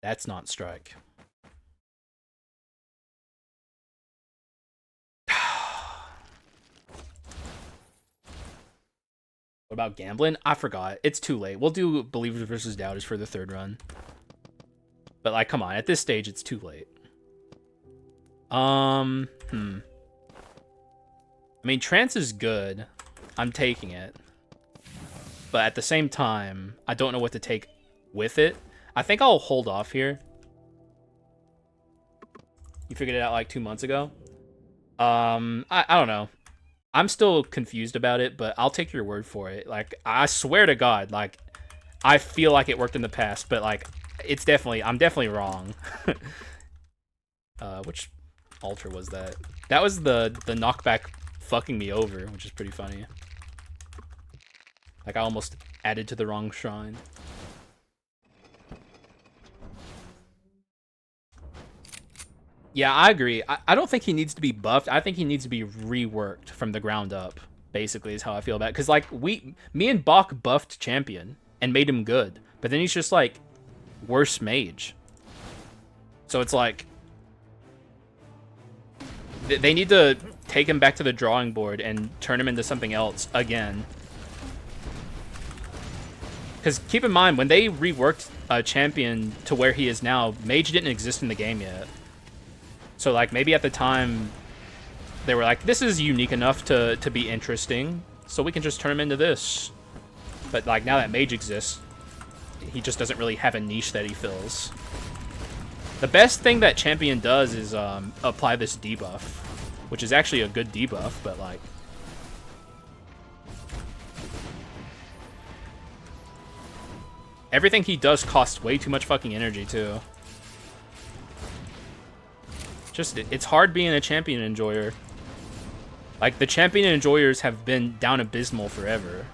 Speaker 1: That's not strike. What about gambling? I forgot. It's too late. We'll do Believers versus Doubters for the third run. But, like, come on. At this stage, it's too late. I mean, Trance is good. I'm taking it. But at the same time, I don't know what to take with it. I think I'll hold off here. You figured it out like 2 months ago. I don't know. I'm still confused about it, but I'll take your word for it. Like, I swear to God, like, I feel like it worked in the past, but, like, I'm definitely wrong. Which altar was that? That was the knockback fucking me over, which is pretty funny. Like, I almost added to the wrong shrine. Yeah, I agree. I don't think he needs to be buffed. I think he needs to be reworked from the ground up, basically, is how I feel about it. Because, like, me and Bach buffed Champion and made him good. But then he's just, like, worse mage. So it's like... They need to take him back to the drawing board and turn him into something else again. Because keep in mind, when they reworked Champion to where he is now, Mage didn't exist in the game yet. So, like, maybe at the time, they were like, this is unique enough to be interesting, so we can just turn him into this. But, like, now that Mage exists, he just doesn't really have a niche that he fills. The best thing that Champion does is apply this debuff, which is actually a good debuff, but, like... everything he does costs way too much fucking energy, too. Just, it's hard being a champion enjoyer. Like, the champion enjoyers have been down abysmal forever.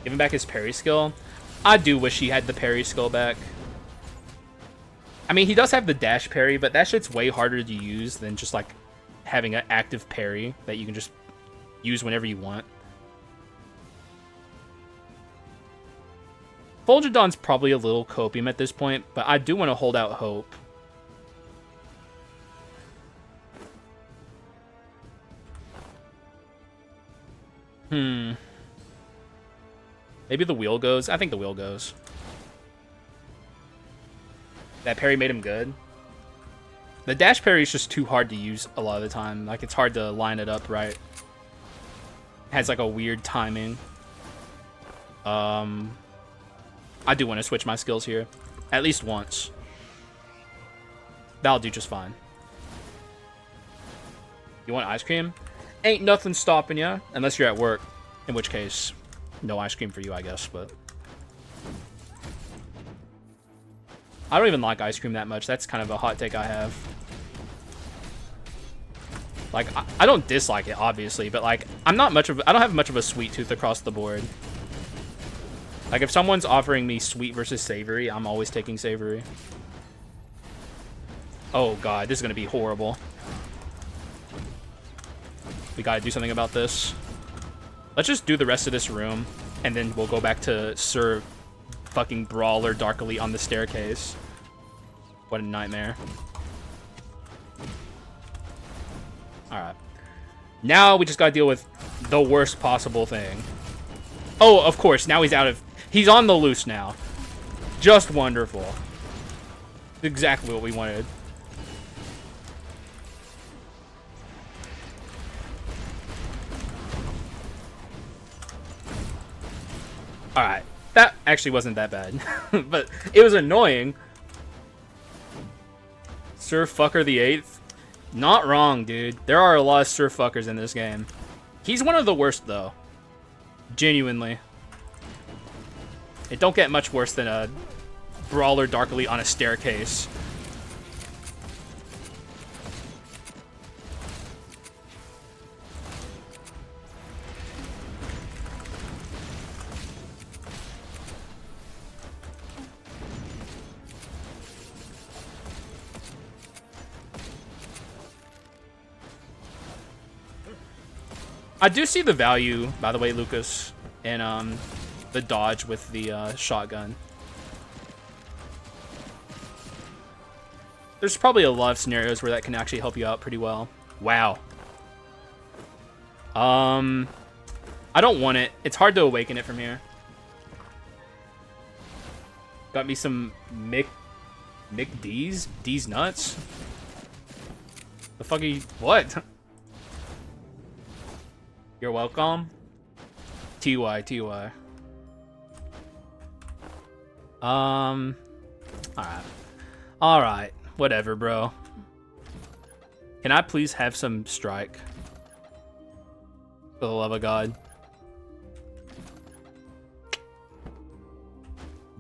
Speaker 1: Giving back his parry skill? I do wish he had the parry skill back. I mean, he does have the dash parry, but that shit's way harder to use than just, like, having an active parry that you can just use whenever you want. Fulgidon's probably a little copium at this point, but I do want to hold out hope. Maybe the wheel goes. I think the wheel goes. That parry made him good. The dash parry is just too hard to use a lot of the time. Like, it's hard to line it up right. It has, like, a weird timing. I do want to switch my skills here. At least once. That'll do just fine. You want ice cream? Ain't nothing stopping you. Unless you're at work. In which case, no ice cream for you, I guess, but... I don't even like ice cream that much. That's kind of a hot take I have. Like, I don't dislike it, obviously, but, like, I don't have much of a sweet tooth across the board. Like, if someone's offering me sweet versus savory, I'm always taking savory. Oh, God, this is going to be horrible. We got to do something about this. Let's just do the rest of this room, and then we'll go back to Sir fucking Brawler darkly on the staircase. What a nightmare. Alright. Now we just gotta deal with the worst possible thing. Oh, of course, now he's out of... he's on the loose now. Just wonderful. Exactly what we wanted. Alright. That actually wasn't that bad. But it was annoying. Sir Fucker the 8th. Not wrong, dude. There are a lot of Sir Fuckers in this game. He's one of the worst, though. Genuinely. It don't get much worse than a Brawler darkly on a staircase. I do see the value, by the way, Lucas, in the dodge with the shotgun. There's probably a lot of scenarios where that can actually help you out pretty well. Wow. I don't want it. It's hard to awaken it from here. Got me some Mick D's? D's nuts? The fuck are you... what? You're welcome. TY. Alright. Alright. Whatever, bro. Can I please have some strike? For the love of God.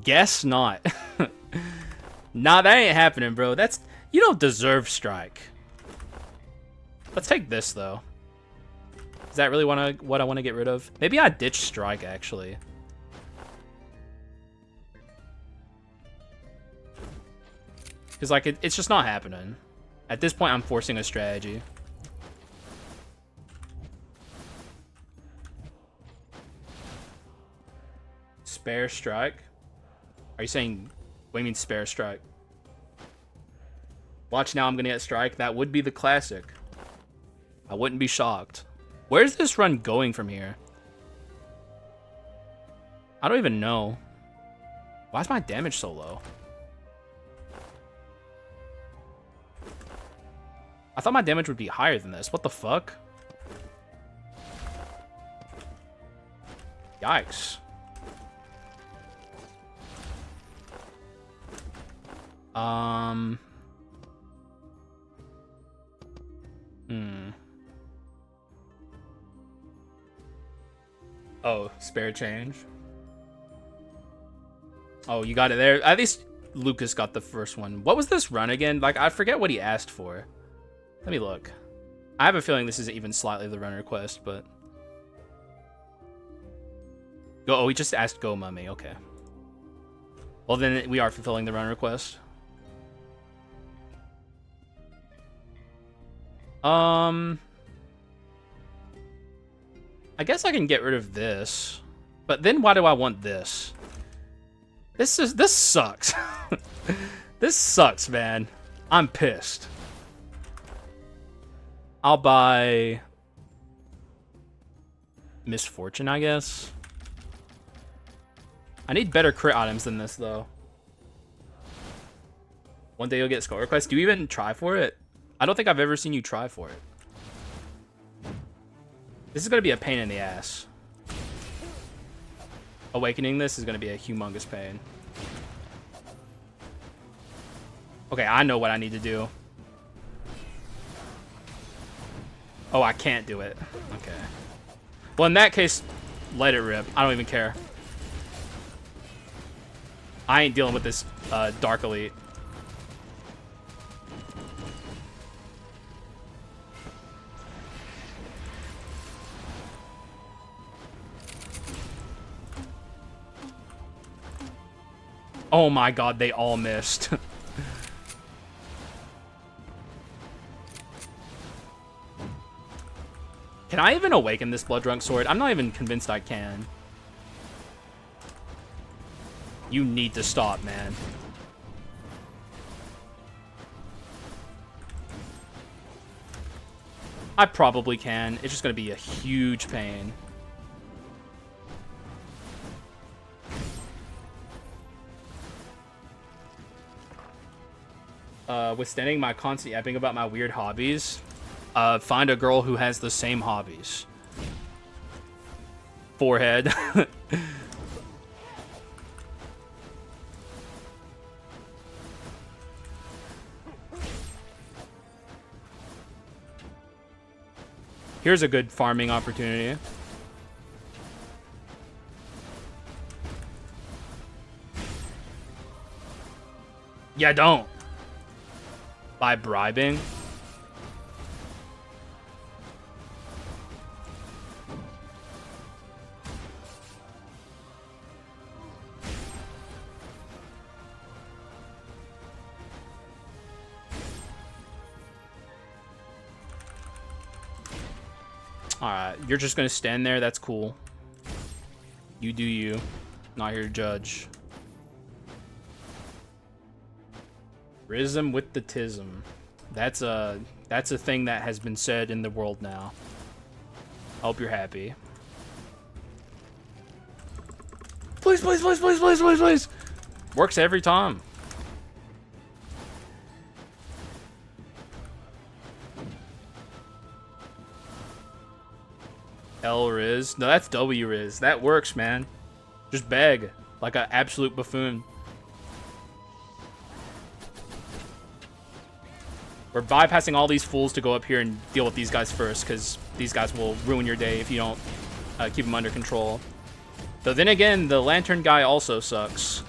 Speaker 1: Guess not. Nah, that ain't happening, bro. You don't deserve strike. Let's take this, though. Is that really what I want to get rid of? Maybe I ditch strike, actually. Because, like, it's just not happening. At this point, I'm forcing a strategy. Spare strike? Are you saying... What do you mean spare strike? Watch now, I'm going to get strike. That would be the classic. I wouldn't be shocked. Where's this run going from here? I don't even know. Why is my damage so low? I thought my damage would be higher than this. What the fuck? Yikes. Oh, spare change. Oh, you got it there. At least Lucas got the first one. What was this run again? Like, I forget what he asked for. Let me look. I have a feeling this isn't even slightly the run request, but... Oh, he just asked Go Mummy. Okay. Well, then we are fulfilling the run request. I guess I can get rid of this. But then why do I want this? This sucks. This sucks, man. I'm pissed. I'll buy Misfortune, I guess. I need better crit items than this, though. One day you'll get Skull Request. Do you even try for it? I don't think I've ever seen you try for it. This is going to be a pain in the ass. Awakening this is going to be a humongous pain. Okay, I know what I need to do. Oh, I can't do it. Okay. Well, in that case, let it rip. I don't even care. I ain't dealing with this Dark Elite. Oh my god, they all missed. Can I even awaken this Blood Drunk Sword? I'm not even convinced I can. You need to stop, man. I probably can. It's just going to be a huge pain. Withstanding my constant yapping about my weird hobbies, find a girl who has the same hobbies. Forehead. Here's a good farming opportunity. Yeah, don't. By bribing. Alright, you're just gonna stand there, that's cool. You do you. Not here to judge. Rism with the tism. That's a thing that has been said in the world now. I hope you're happy. Please, please, please, please, please, please, please. Works every time. L Riz. No, that's W Riz. That works, man. Just beg. Like an absolute buffoon. We're bypassing all these fools to go up here and deal with these guys first, because these guys will ruin your day if you don't keep them under control. Though then again, the lantern guy also sucks.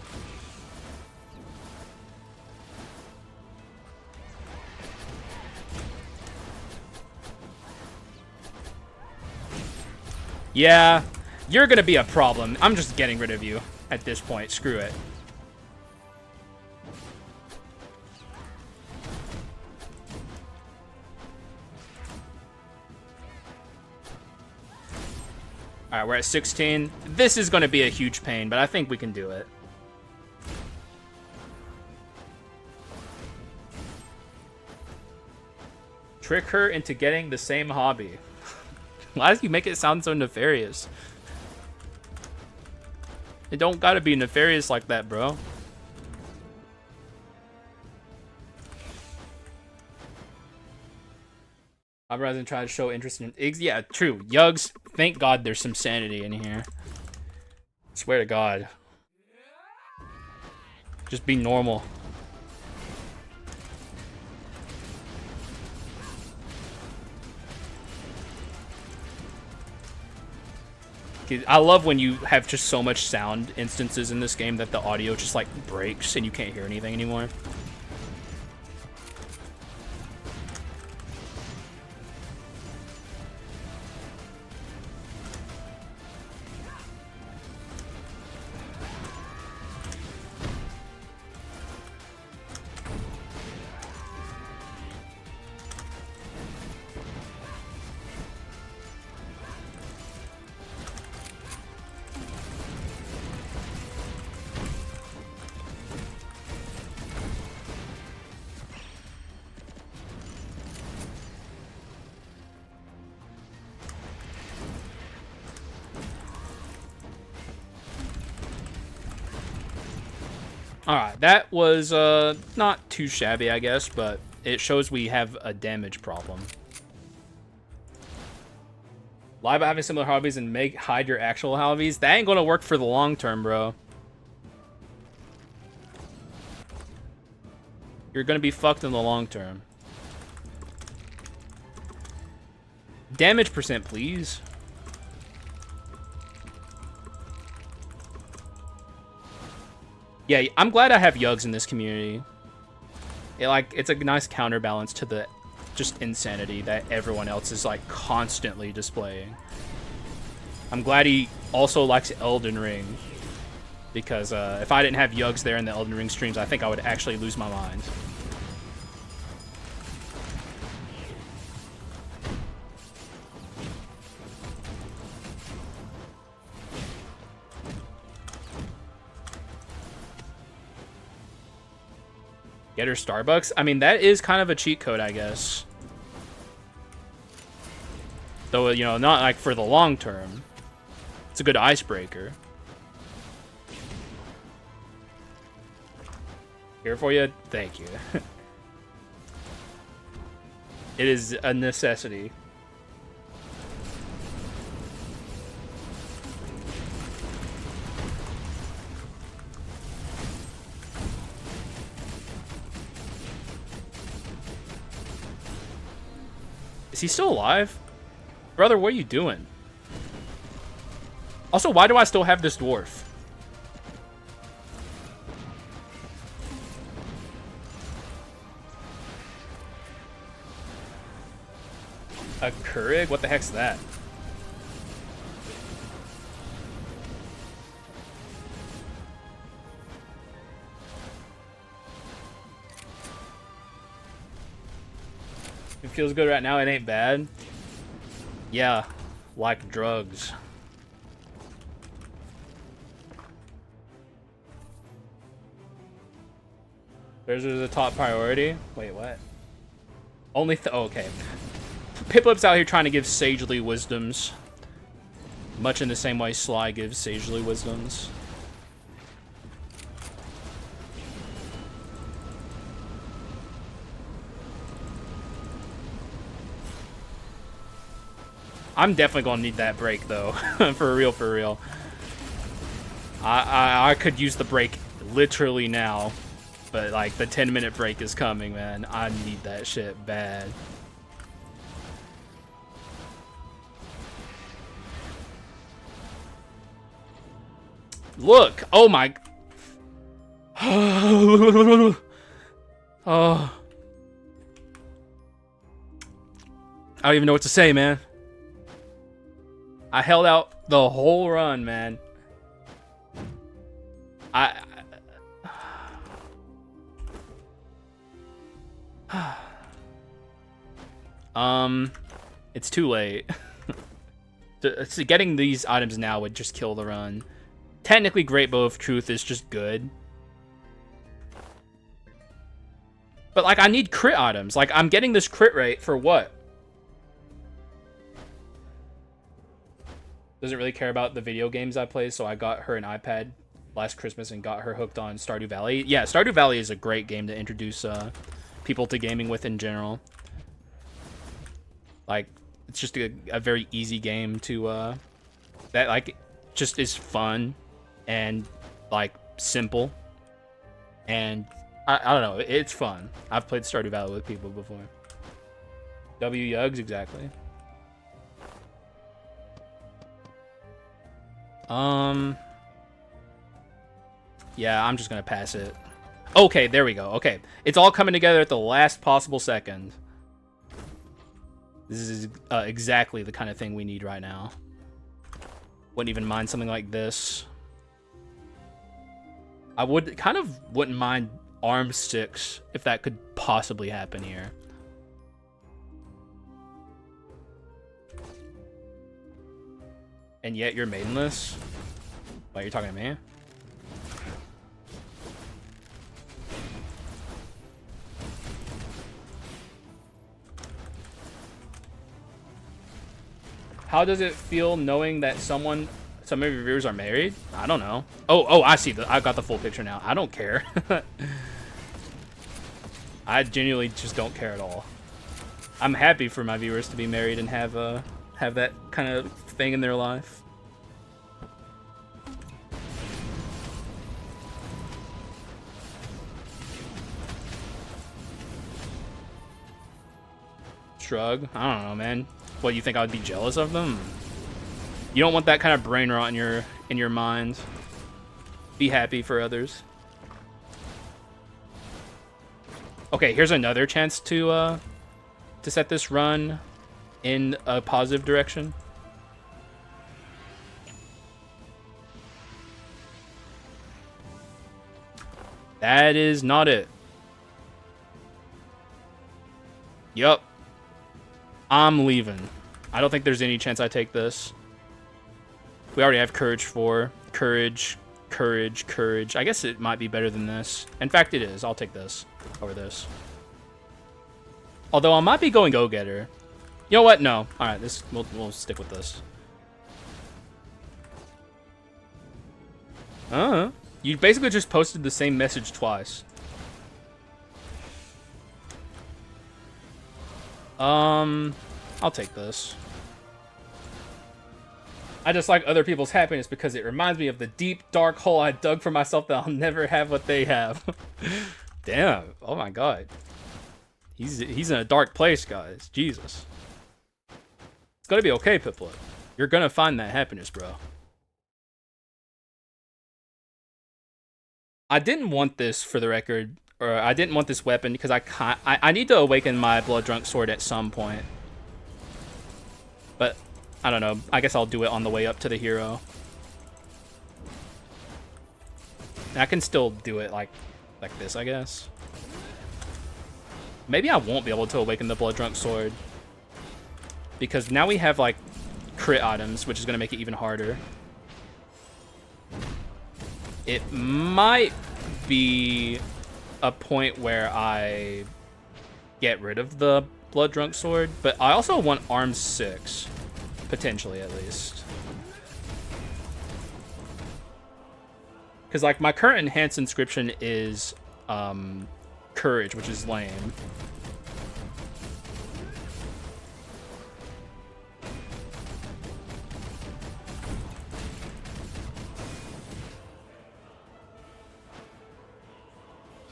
Speaker 1: Yeah, you're gonna be a problem. I'm just getting rid of you at this point. Screw it. Alright, we're at 16. This is gonna be a huge pain, but I think we can do it. Trick her into getting the same hobby. Why do you make it sound so nefarious? It don't gotta be nefarious like that, bro. I'd rather than try to show interest in eggs. Yeah, true. Yugs, thank God there's some sanity in here. Swear to God. Just be normal. I love when you have just so much sound instances in this game that the audio just like breaks and you can't hear anything anymore. Alright, that was not too shabby, I guess, but it shows we have a damage problem. Lie about having similar hobbies and hide your actual hobbies? That ain't gonna work for the long term, bro. You're gonna be fucked in the long term. Damage percent, please. Yeah, I'm glad I have Yugs in this community. It's a nice counterbalance to the just insanity that everyone else is like constantly displaying. I'm glad he also likes Elden Ring, because if I didn't have Yugs there in the Elden Ring streams, I think I would actually lose my mind. Get her Starbucks? I mean, that is kind of a cheat code, I guess. Though, you know, not like for the long term. It's a good icebreaker. Here for you? Thank you. It is a necessity. Is he still alive? Brother, what are you doing? Also, why do I still have this dwarf? A Keurig? What the heck's that? It feels good right now, it ain't bad. Yeah, like drugs. There's a top priority. Wait, what? Only oh, okay. Piplip's out here trying to give sagely wisdoms. Much in the same way Sly gives sagely wisdoms. I'm definitely gonna need that break though. For real, for real. I could use the break literally now, but like the 10-minute break is coming, man. I need that shit bad. Look! Oh my... Oh. I don't even know what to say, man. I held out the whole run, man. It's too late. Getting these items now would just kill the run. Technically, Great Bow of Truth is just good. But, like, I need crit items. Like, I'm getting this crit rate for what? Doesn't really care about the video games I play, so I got her an iPad last Christmas and got her hooked on Stardew Valley. Yeah, Stardew Valley is a great game to introduce people to gaming with in general. Like, it's just a very easy game to, that, like, just is fun and, like, simple. And, I don't know, it's fun. I've played Stardew Valley with people before. W Yugs, exactly. Yeah, I'm just gonna pass it. Okay, there we go. Okay, it's all coming together at the last possible second. This is exactly the kind of thing we need right now. Wouldn't even mind something like this. I wouldn't mind arm 6 if that could possibly happen here. And yet you're maidenless? Why, you're talking to me? How does it feel knowing that some of your viewers are married? I don't know. Oh, I see. I got the full picture now. I don't care. I genuinely just don't care at all. I'm happy for my viewers to be married and have that kind of thing in their life. Shrug. I don't know, man. What, you think I would be jealous of them? You don't want that kind of brain rot in your mind. Be happy for others. Okay, here's another chance to set this run in a positive direction. That is not it. Yup. I'm leaving. I don't think there's any chance I take this. We already have Courage 4. Courage. I guess it might be better than this. In fact, it is. I'll take this over this. Although I might be going Go-Getter. You know what? No. Alright, we'll stick with this. You basically just posted the same message twice. I'll take this. I just like other people's happiness because it reminds me of the deep, dark hole I dug for myself that I'll never have what they have. Damn. Oh my god. He's in a dark place, guys. Jesus. It's gonna be okay, Piplet. You're gonna find that happiness, bro. I didn't want this, for the record, or I didn't want this weapon because I need to awaken my blood drunk sword at some point. But I don't know. I guess I'll do it on the way up to the hero. I can still do it like this, I guess. Maybe I won't be able to awaken the blood drunk sword because now we have like crit items, which is going to make it even harder. It might be a point where I get rid of the blood drunk sword, but I also want arm 6, potentially at least. Because like my current enhanced inscription is courage, which is lame.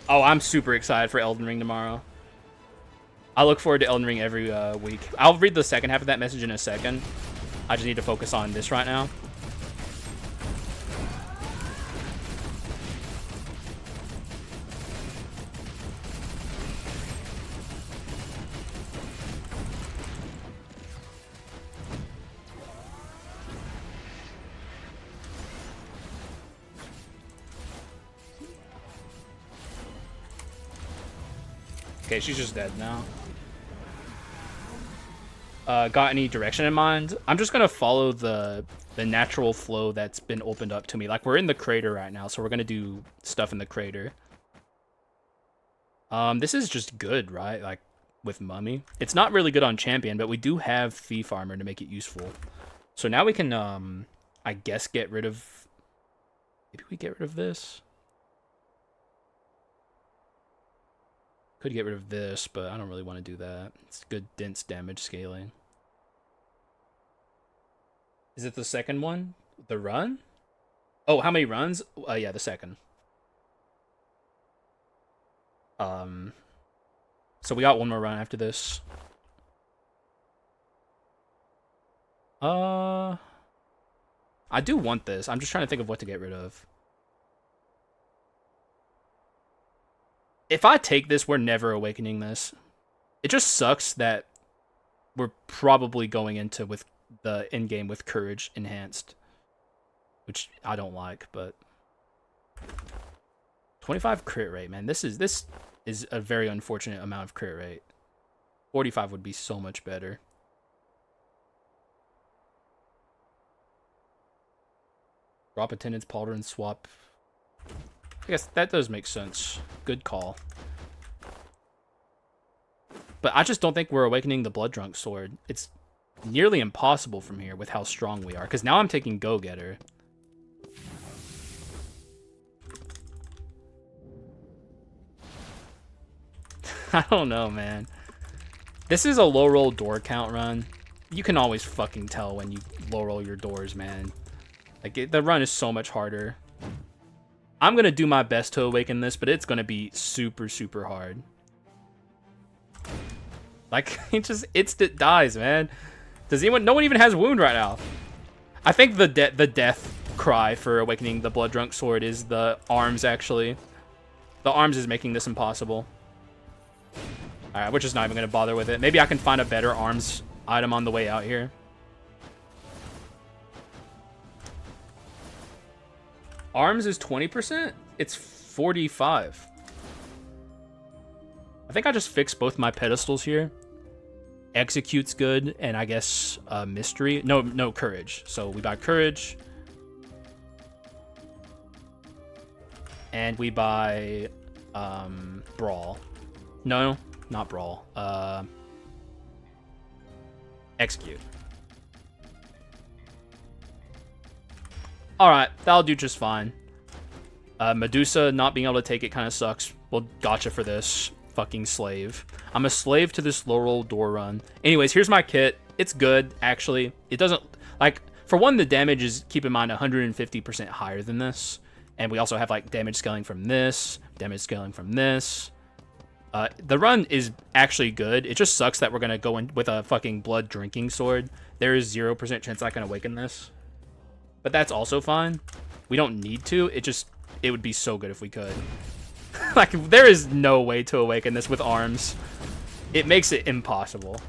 Speaker 1: Oh, I'm super excited for Elden Ring tomorrow. I look forward to Elden Ring every week. I'll read the second half of that message in a second. I just need to focus on this right now. Okay, she's just dead now. Got any direction in mind? I'm just gonna follow the natural flow that's been opened up to me. Like, we're in the crater right now, so we're gonna do stuff in the crater. This is just good, right? Like, with Mummy. It's not really good on Champion, but we do have Thief Armor to make it useful. So now we can, I guess get rid of... Maybe we get rid of this? Could get rid of this, but I don't really want to do that. It's good dense damage scaling. Is it the second one? The run? Oh, how many runs? Yeah, the second. So we got one more run after this. I do want this. I'm just trying to think of what to get rid of. If I take this, we're never awakening this. It just sucks that we're probably going into with the end game with courage enhanced, which I don't like, but 25 crit rate, man. This is a very unfortunate amount of crit rate. 45 would be so much better. Drop attendance, pauldron, swap. I guess that does make sense. Good call. But I just don't think we're awakening the Blood Drunk Sword. It's nearly impossible from here with how strong we are. Because now I'm taking Go-Getter. I don't know, man. This is a low roll door count run. You can always fucking tell when you low roll your doors, man. Like, the run is so much harder. I'm gonna do my best to awaken this, but it's gonna be super, super hard. Like, it just instant dies, man. Does anyone? No one even has wound right now. I think the death cry for awakening the Blood Drunk Sword is the arms, actually. The arms is making this impossible. Alright, we're just not even gonna bother with it. Maybe I can find a better arms item on the way out here. Arms is 20%? It's 45. I think I just fixed both my pedestals here. Execute's good, and I guess mystery. No courage. So we buy courage. And we buy brawl. No, not brawl. Execute. Alright, that'll do just fine. Medusa not being able to take it kind of sucks. Well, gotcha for this. Fucking slave. I'm a slave to this low roll door run. Anyways, here's my kit. It's good, actually. It doesn't... Like, for one, the damage is, keep in mind, 150% higher than this. And we also have, like, damage scaling from this. Damage scaling from this. The run is actually good. It just sucks that we're going to go in with a fucking blood drinking sword. There is 0% chance I can awaken this. But that's also fine. We don't need to. It would be so good if we could. Like, there is no way to awaken this with arms. It makes it impossible.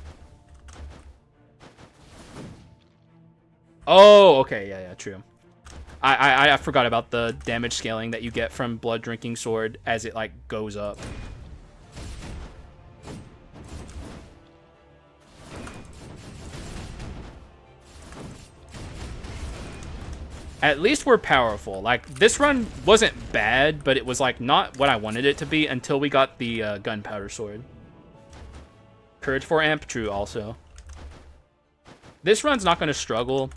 Speaker 1: Oh, okay. Yeah, true. I forgot about the damage scaling that you get from Blood Drinking Sword as it, like, goes up. At least we're powerful. Like, this run wasn't bad, but it was, like, not what I wanted it to be until we got the gunpowder sword. Courage 4 amp, true, also. This run's not going to struggle,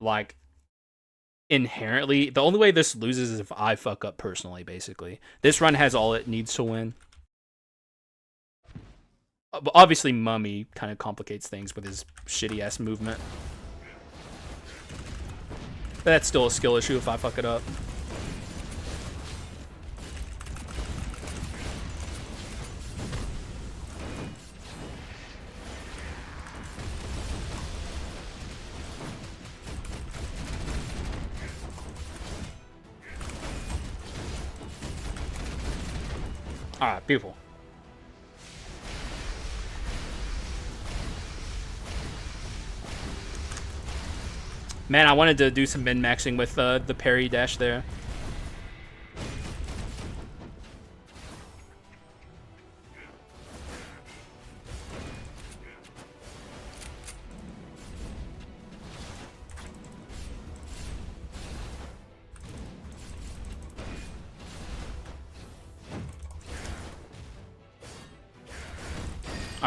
Speaker 1: like, inherently. The only way this loses is if I fuck up personally, basically. This run has all it needs to win. Obviously, Mummy kind of complicates things with his shitty-ass movement. But that's still a skill issue if I fuck it up. Alright, beautiful. Man, I wanted to do some min-maxing with the parry dash there.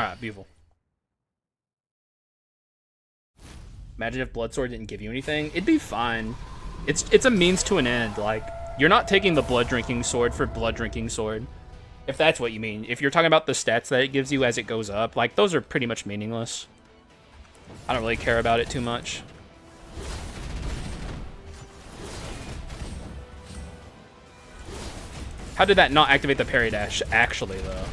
Speaker 1: Alright, beautiful. Imagine if Blood Sword didn't give you anything. It'd be fine. It's a means to an end. Like, you're not taking the Blood Drinking Sword for Blood Drinking Sword. If that's what you mean. If you're talking about the stats that it gives you as it goes up, like, those are pretty much meaningless. I don't really care about it too much. How did that not activate the parry dash, actually, though?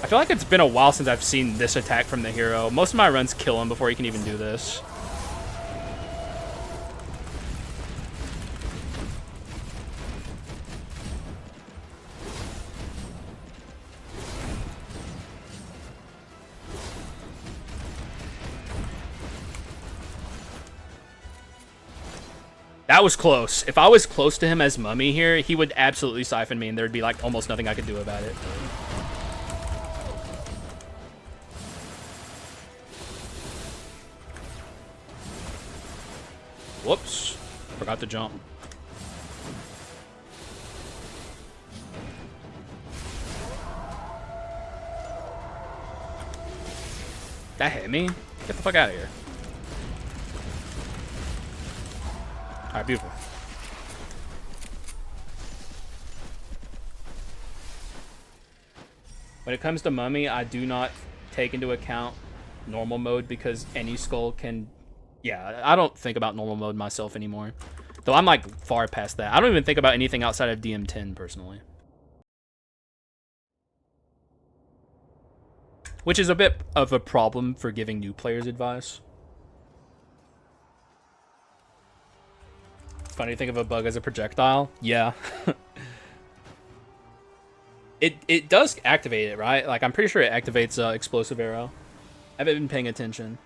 Speaker 1: I feel like it's been a while since I've seen this attack from the hero. Most of my runs kill him before he can even do this. That was close. If I was close to him as Mummy here, he would absolutely siphon me and there'd be like almost nothing I could do about it. Whoops. Forgot to jump. That hit me? Get the fuck out of here. Alright, beautiful. When it comes to Mummy, I do not take into account normal mode because any skull can... Yeah, I don't think about normal mode myself anymore. Though I'm like far past that. I don't even think about anything outside of DM10 personally. Which is a bit of a problem for giving new players advice. Funny to think of a bug as a projectile. Yeah. It does activate it, right? Like, I'm pretty sure it activates explosive arrow. I haven't been paying attention.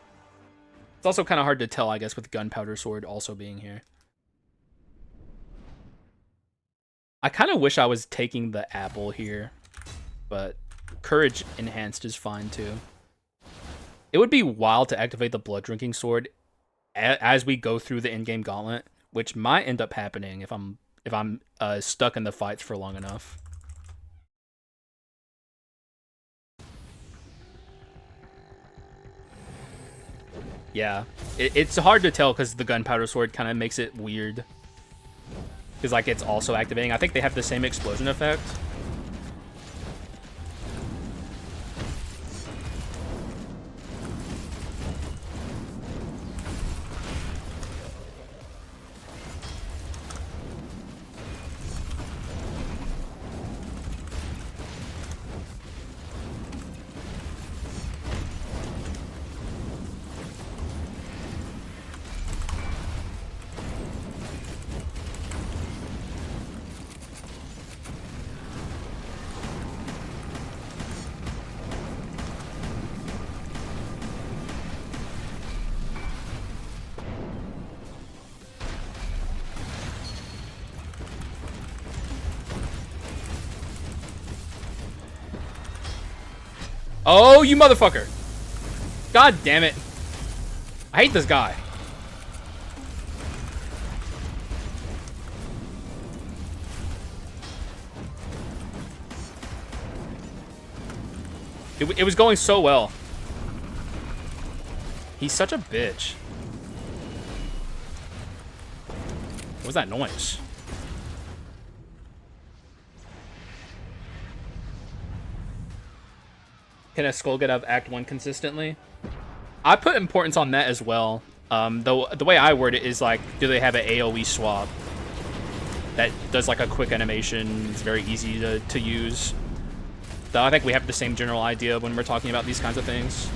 Speaker 1: It's also kind of hard to tell, I guess, with gunpowder sword also being here. I kind of wish I was taking the apple here, but courage enhanced is fine too. It would be wild to activate the blood drinking sword as we go through the in-game gauntlet, which might end up happening if I'm stuck in the fights for long enough. Yeah, it's hard to tell because the gunpowder sword kind of makes it weird. Because, like, it's also activating. I think they have the same explosion effect. Oh, you motherfucker. God damn it. I hate this guy. It was going so well. He's such a bitch. What was that noise? Can a skull get out of Act 1 consistently? I put importance on that as well. Though the way I word it is like, do they have an AoE swap that does like a quick animation? It's very easy to use. Though I think we have the same general idea when we're talking about these kinds of things.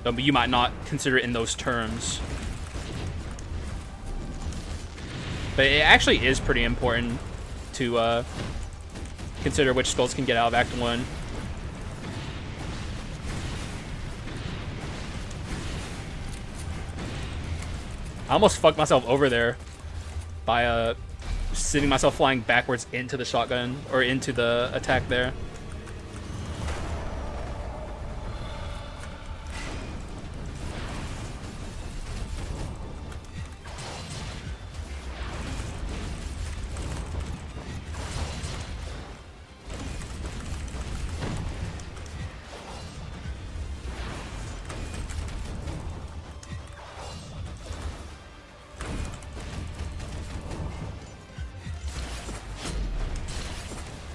Speaker 1: Though you might not consider it in those terms. But it actually is pretty important to consider which skulls can get out of Act 1. I almost fucked myself over there by sending myself flying backwards into the shotgun, or into the attack there.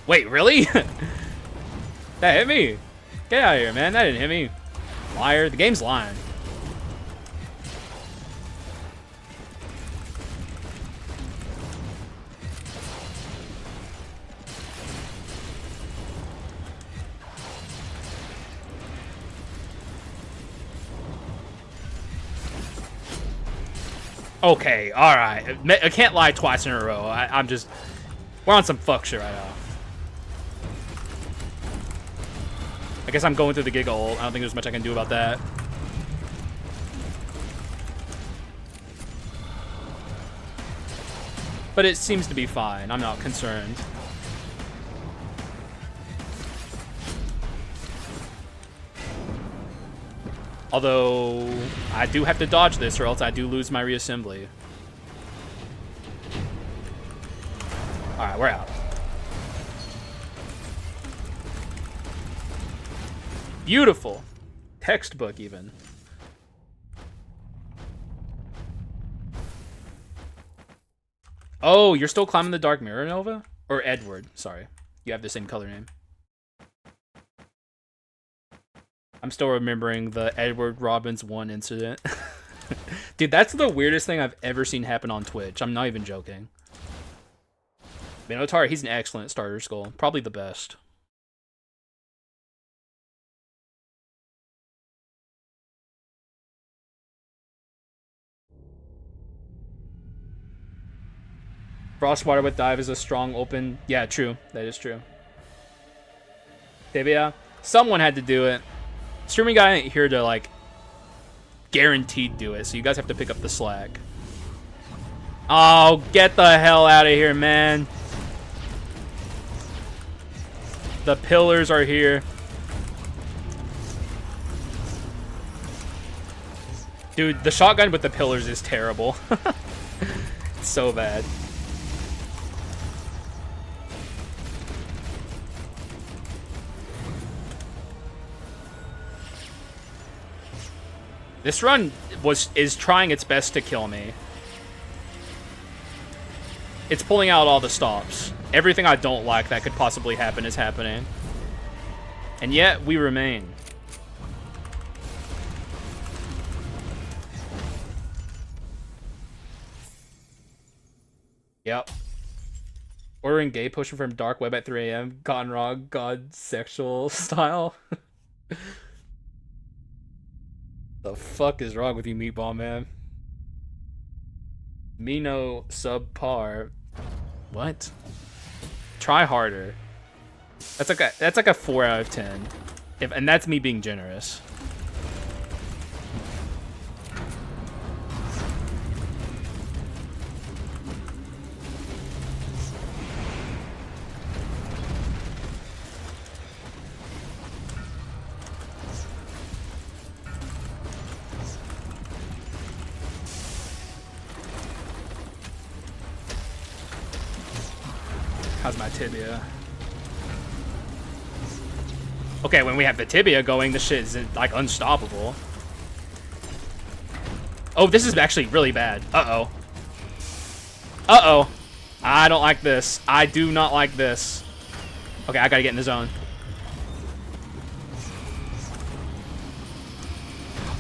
Speaker 1: Wait, really? That hit me? Get out of here, man. That didn't hit me. Liar. The game's lying. Okay, alright. I can't lie twice in a row. I'm just... We're on some fuck shit right now. I guess I'm going through the Giga ult. I don't think there's much I can do about that. But it seems to be fine. I'm not concerned. Although, I do have to dodge this or else I do lose my reassembly. Alright, we're out. Beautiful. Textbook, even. Oh, you're still climbing the Dark Mirror, Nova? Or Edward, sorry. You have the same color name. I'm still remembering the Edward Robbins 1 incident. Dude, that's the weirdest thing I've ever seen happen on Twitch. I'm not even joking. Minotaur, he's an excellent starter skull. Probably the best. Frostwater with dive is a strong open. Yeah, true. That is true. Tibia. Someone had to do it. Streaming guy ain't here to, like, guaranteed do it, so you guys have to pick up the slack. Oh, get the hell out of here, man. The pillars are here. Dude, the shotgun with the pillars is terrible. It's so bad. This run is trying its best to kill me. It's pulling out all the stops. Everything I don't like that could possibly happen is happening. And yet, we remain. Yep. Ordering gay pushing from dark web at 3 a.m. Gone wrong, god sexual style. The fuck is wrong with you, Meatball Man? Mino subpar. What? Try harder. That's like a 4 out of 10. And that's me being generous. How's my tibia? Okay, when we have the tibia going, the shit is like unstoppable. Oh, this is actually really bad. Uh-oh. Uh-oh. I don't like this. I do not like this. Okay, I gotta get in the zone.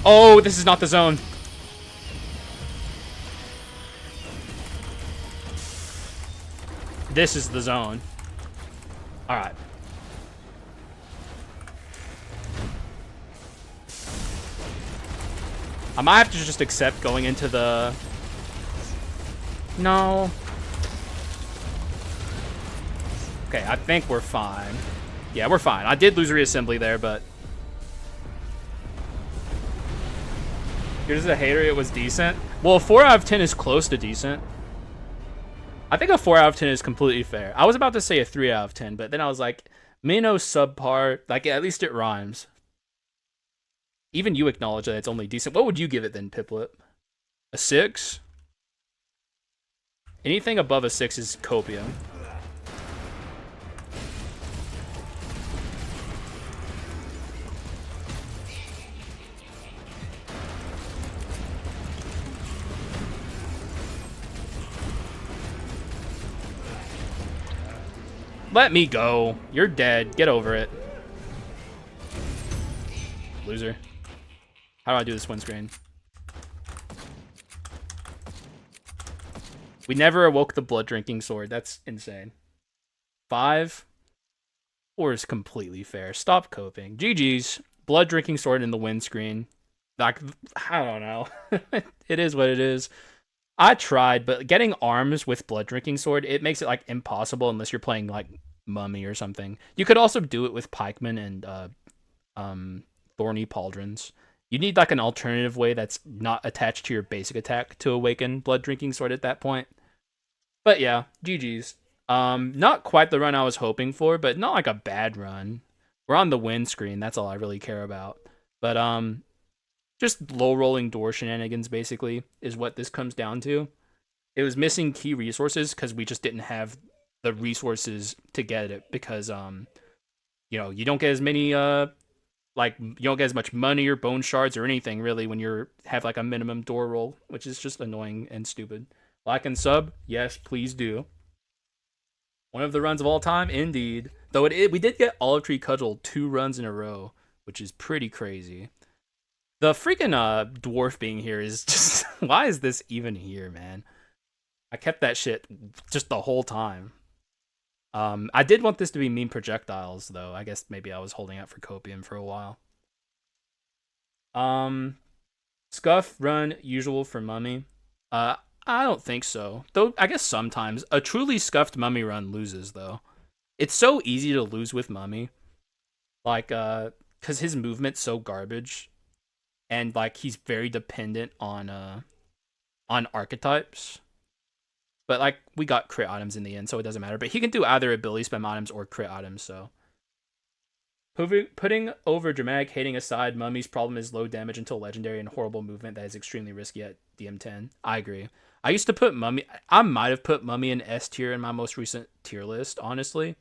Speaker 1: Oh, this is not the zone. This is the zone. Alright. I might have to just accept going into the... No. Okay, I think we're fine. Yeah, we're fine. I did lose reassembly there, but... You're just a hater, it was decent. Well, 4 out of 10 is close to decent. I think a 4 out of 10 is completely fair. I was about to say a 3 out of 10, but then I was like, Mino subpar. Like, at least it rhymes. Even you acknowledge that it's only decent. What would you give it then, Piplet? A 6? Anything above a 6 is copium. Let me go. You're dead. Get over it. Loser. How do I do this windscreen? We never awoke the blood drinking sword. That's insane. 5? 4 is completely fair. Stop coping. GG's. Blood drinking sword in the windscreen. Like, I don't know. It is what it is. I tried, but getting arms with blood drinking sword, it makes it like impossible unless you're playing like Mummy or something. You could also do it with pikemen and thorny pauldrons. You need like an alternative way that's not attached to your basic attack to awaken blood drinking sword at that point. But yeah, GG's. Not quite the run I was hoping for, but not like a bad run. We're on the win screen. That's all I really care about. But just low rolling door shenanigans basically is what this comes down to. It was missing key resources because we just didn't have the resources to get it because you know, you don't get as many like you don't get as much money or bone shards or anything really when you have like a minimum door roll, which is just annoying and stupid. Like and sub, yes, please do. One of the runs of all time, indeed. Though we did get Olive Tree Cudgel 2 runs in a row, which is pretty crazy. The freaking dwarf being here is just why is this even here, man? I kept that shit just the whole time. I did want this to be meme projectiles though. I guess maybe I was holding out for copium for a while. Scuff run usual for Mummy. I don't think so. Though I guess sometimes a truly scuffed Mummy run loses though. It's so easy to lose with Mummy. Like cuz his movement's so garbage. And like he's very dependent on archetypes. But like we got crit items in the end, so it doesn't matter. But he can do either ability spam items or crit items, so putting over dramatic hating aside, Mummy's problem is low damage until legendary and horrible movement that is extremely risky at DM10. I agree. I used to put Mummy I might have put Mummy in S tier in my most recent tier list, honestly.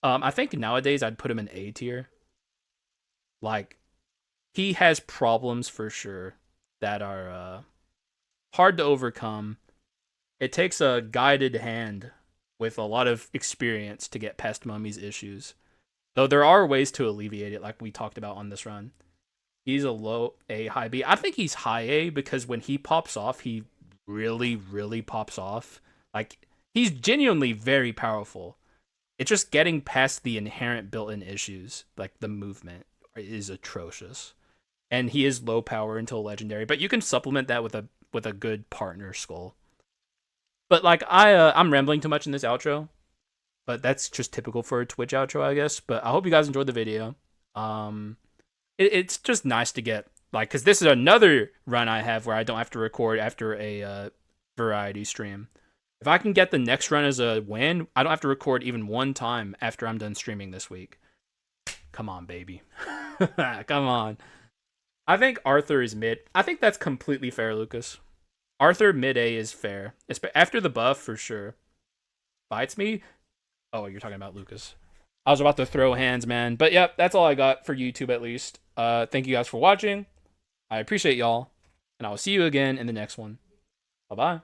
Speaker 1: I think nowadays I'd put him in A tier. Like he has problems for sure that are hard to overcome. It takes a guided hand with a lot of experience to get past Mummy's issues. Though there are ways to alleviate it, like we talked about on this run. He's a low A, high B. I think he's high A because when he pops off, he really, really pops off. Like, he's genuinely very powerful. It's just getting past the inherent built-in issues, like the movement, is atrocious. And he is low power until legendary, but you can supplement that with a good partner skull. But like I'm rambling too much in this outro, but that's just typical for a Twitch outro, I guess. But I hope you guys enjoyed the video. It's just nice to get like because this is another run I have where I don't have to record after a variety stream. If I can get the next run as a win, I don't have to record even one time after I'm done streaming this week. Come on, baby. Come on. I think Arthur is mid. I think that's completely fair, Lucas. Arthur mid A is fair. After the buff, for sure. Bites me? Oh, you're talking about Lucas. I was about to throw hands, man. But yep, that's all I got for YouTube at least. Thank you guys for watching. I appreciate y'all. And I will see you again in the next one. Bye-bye.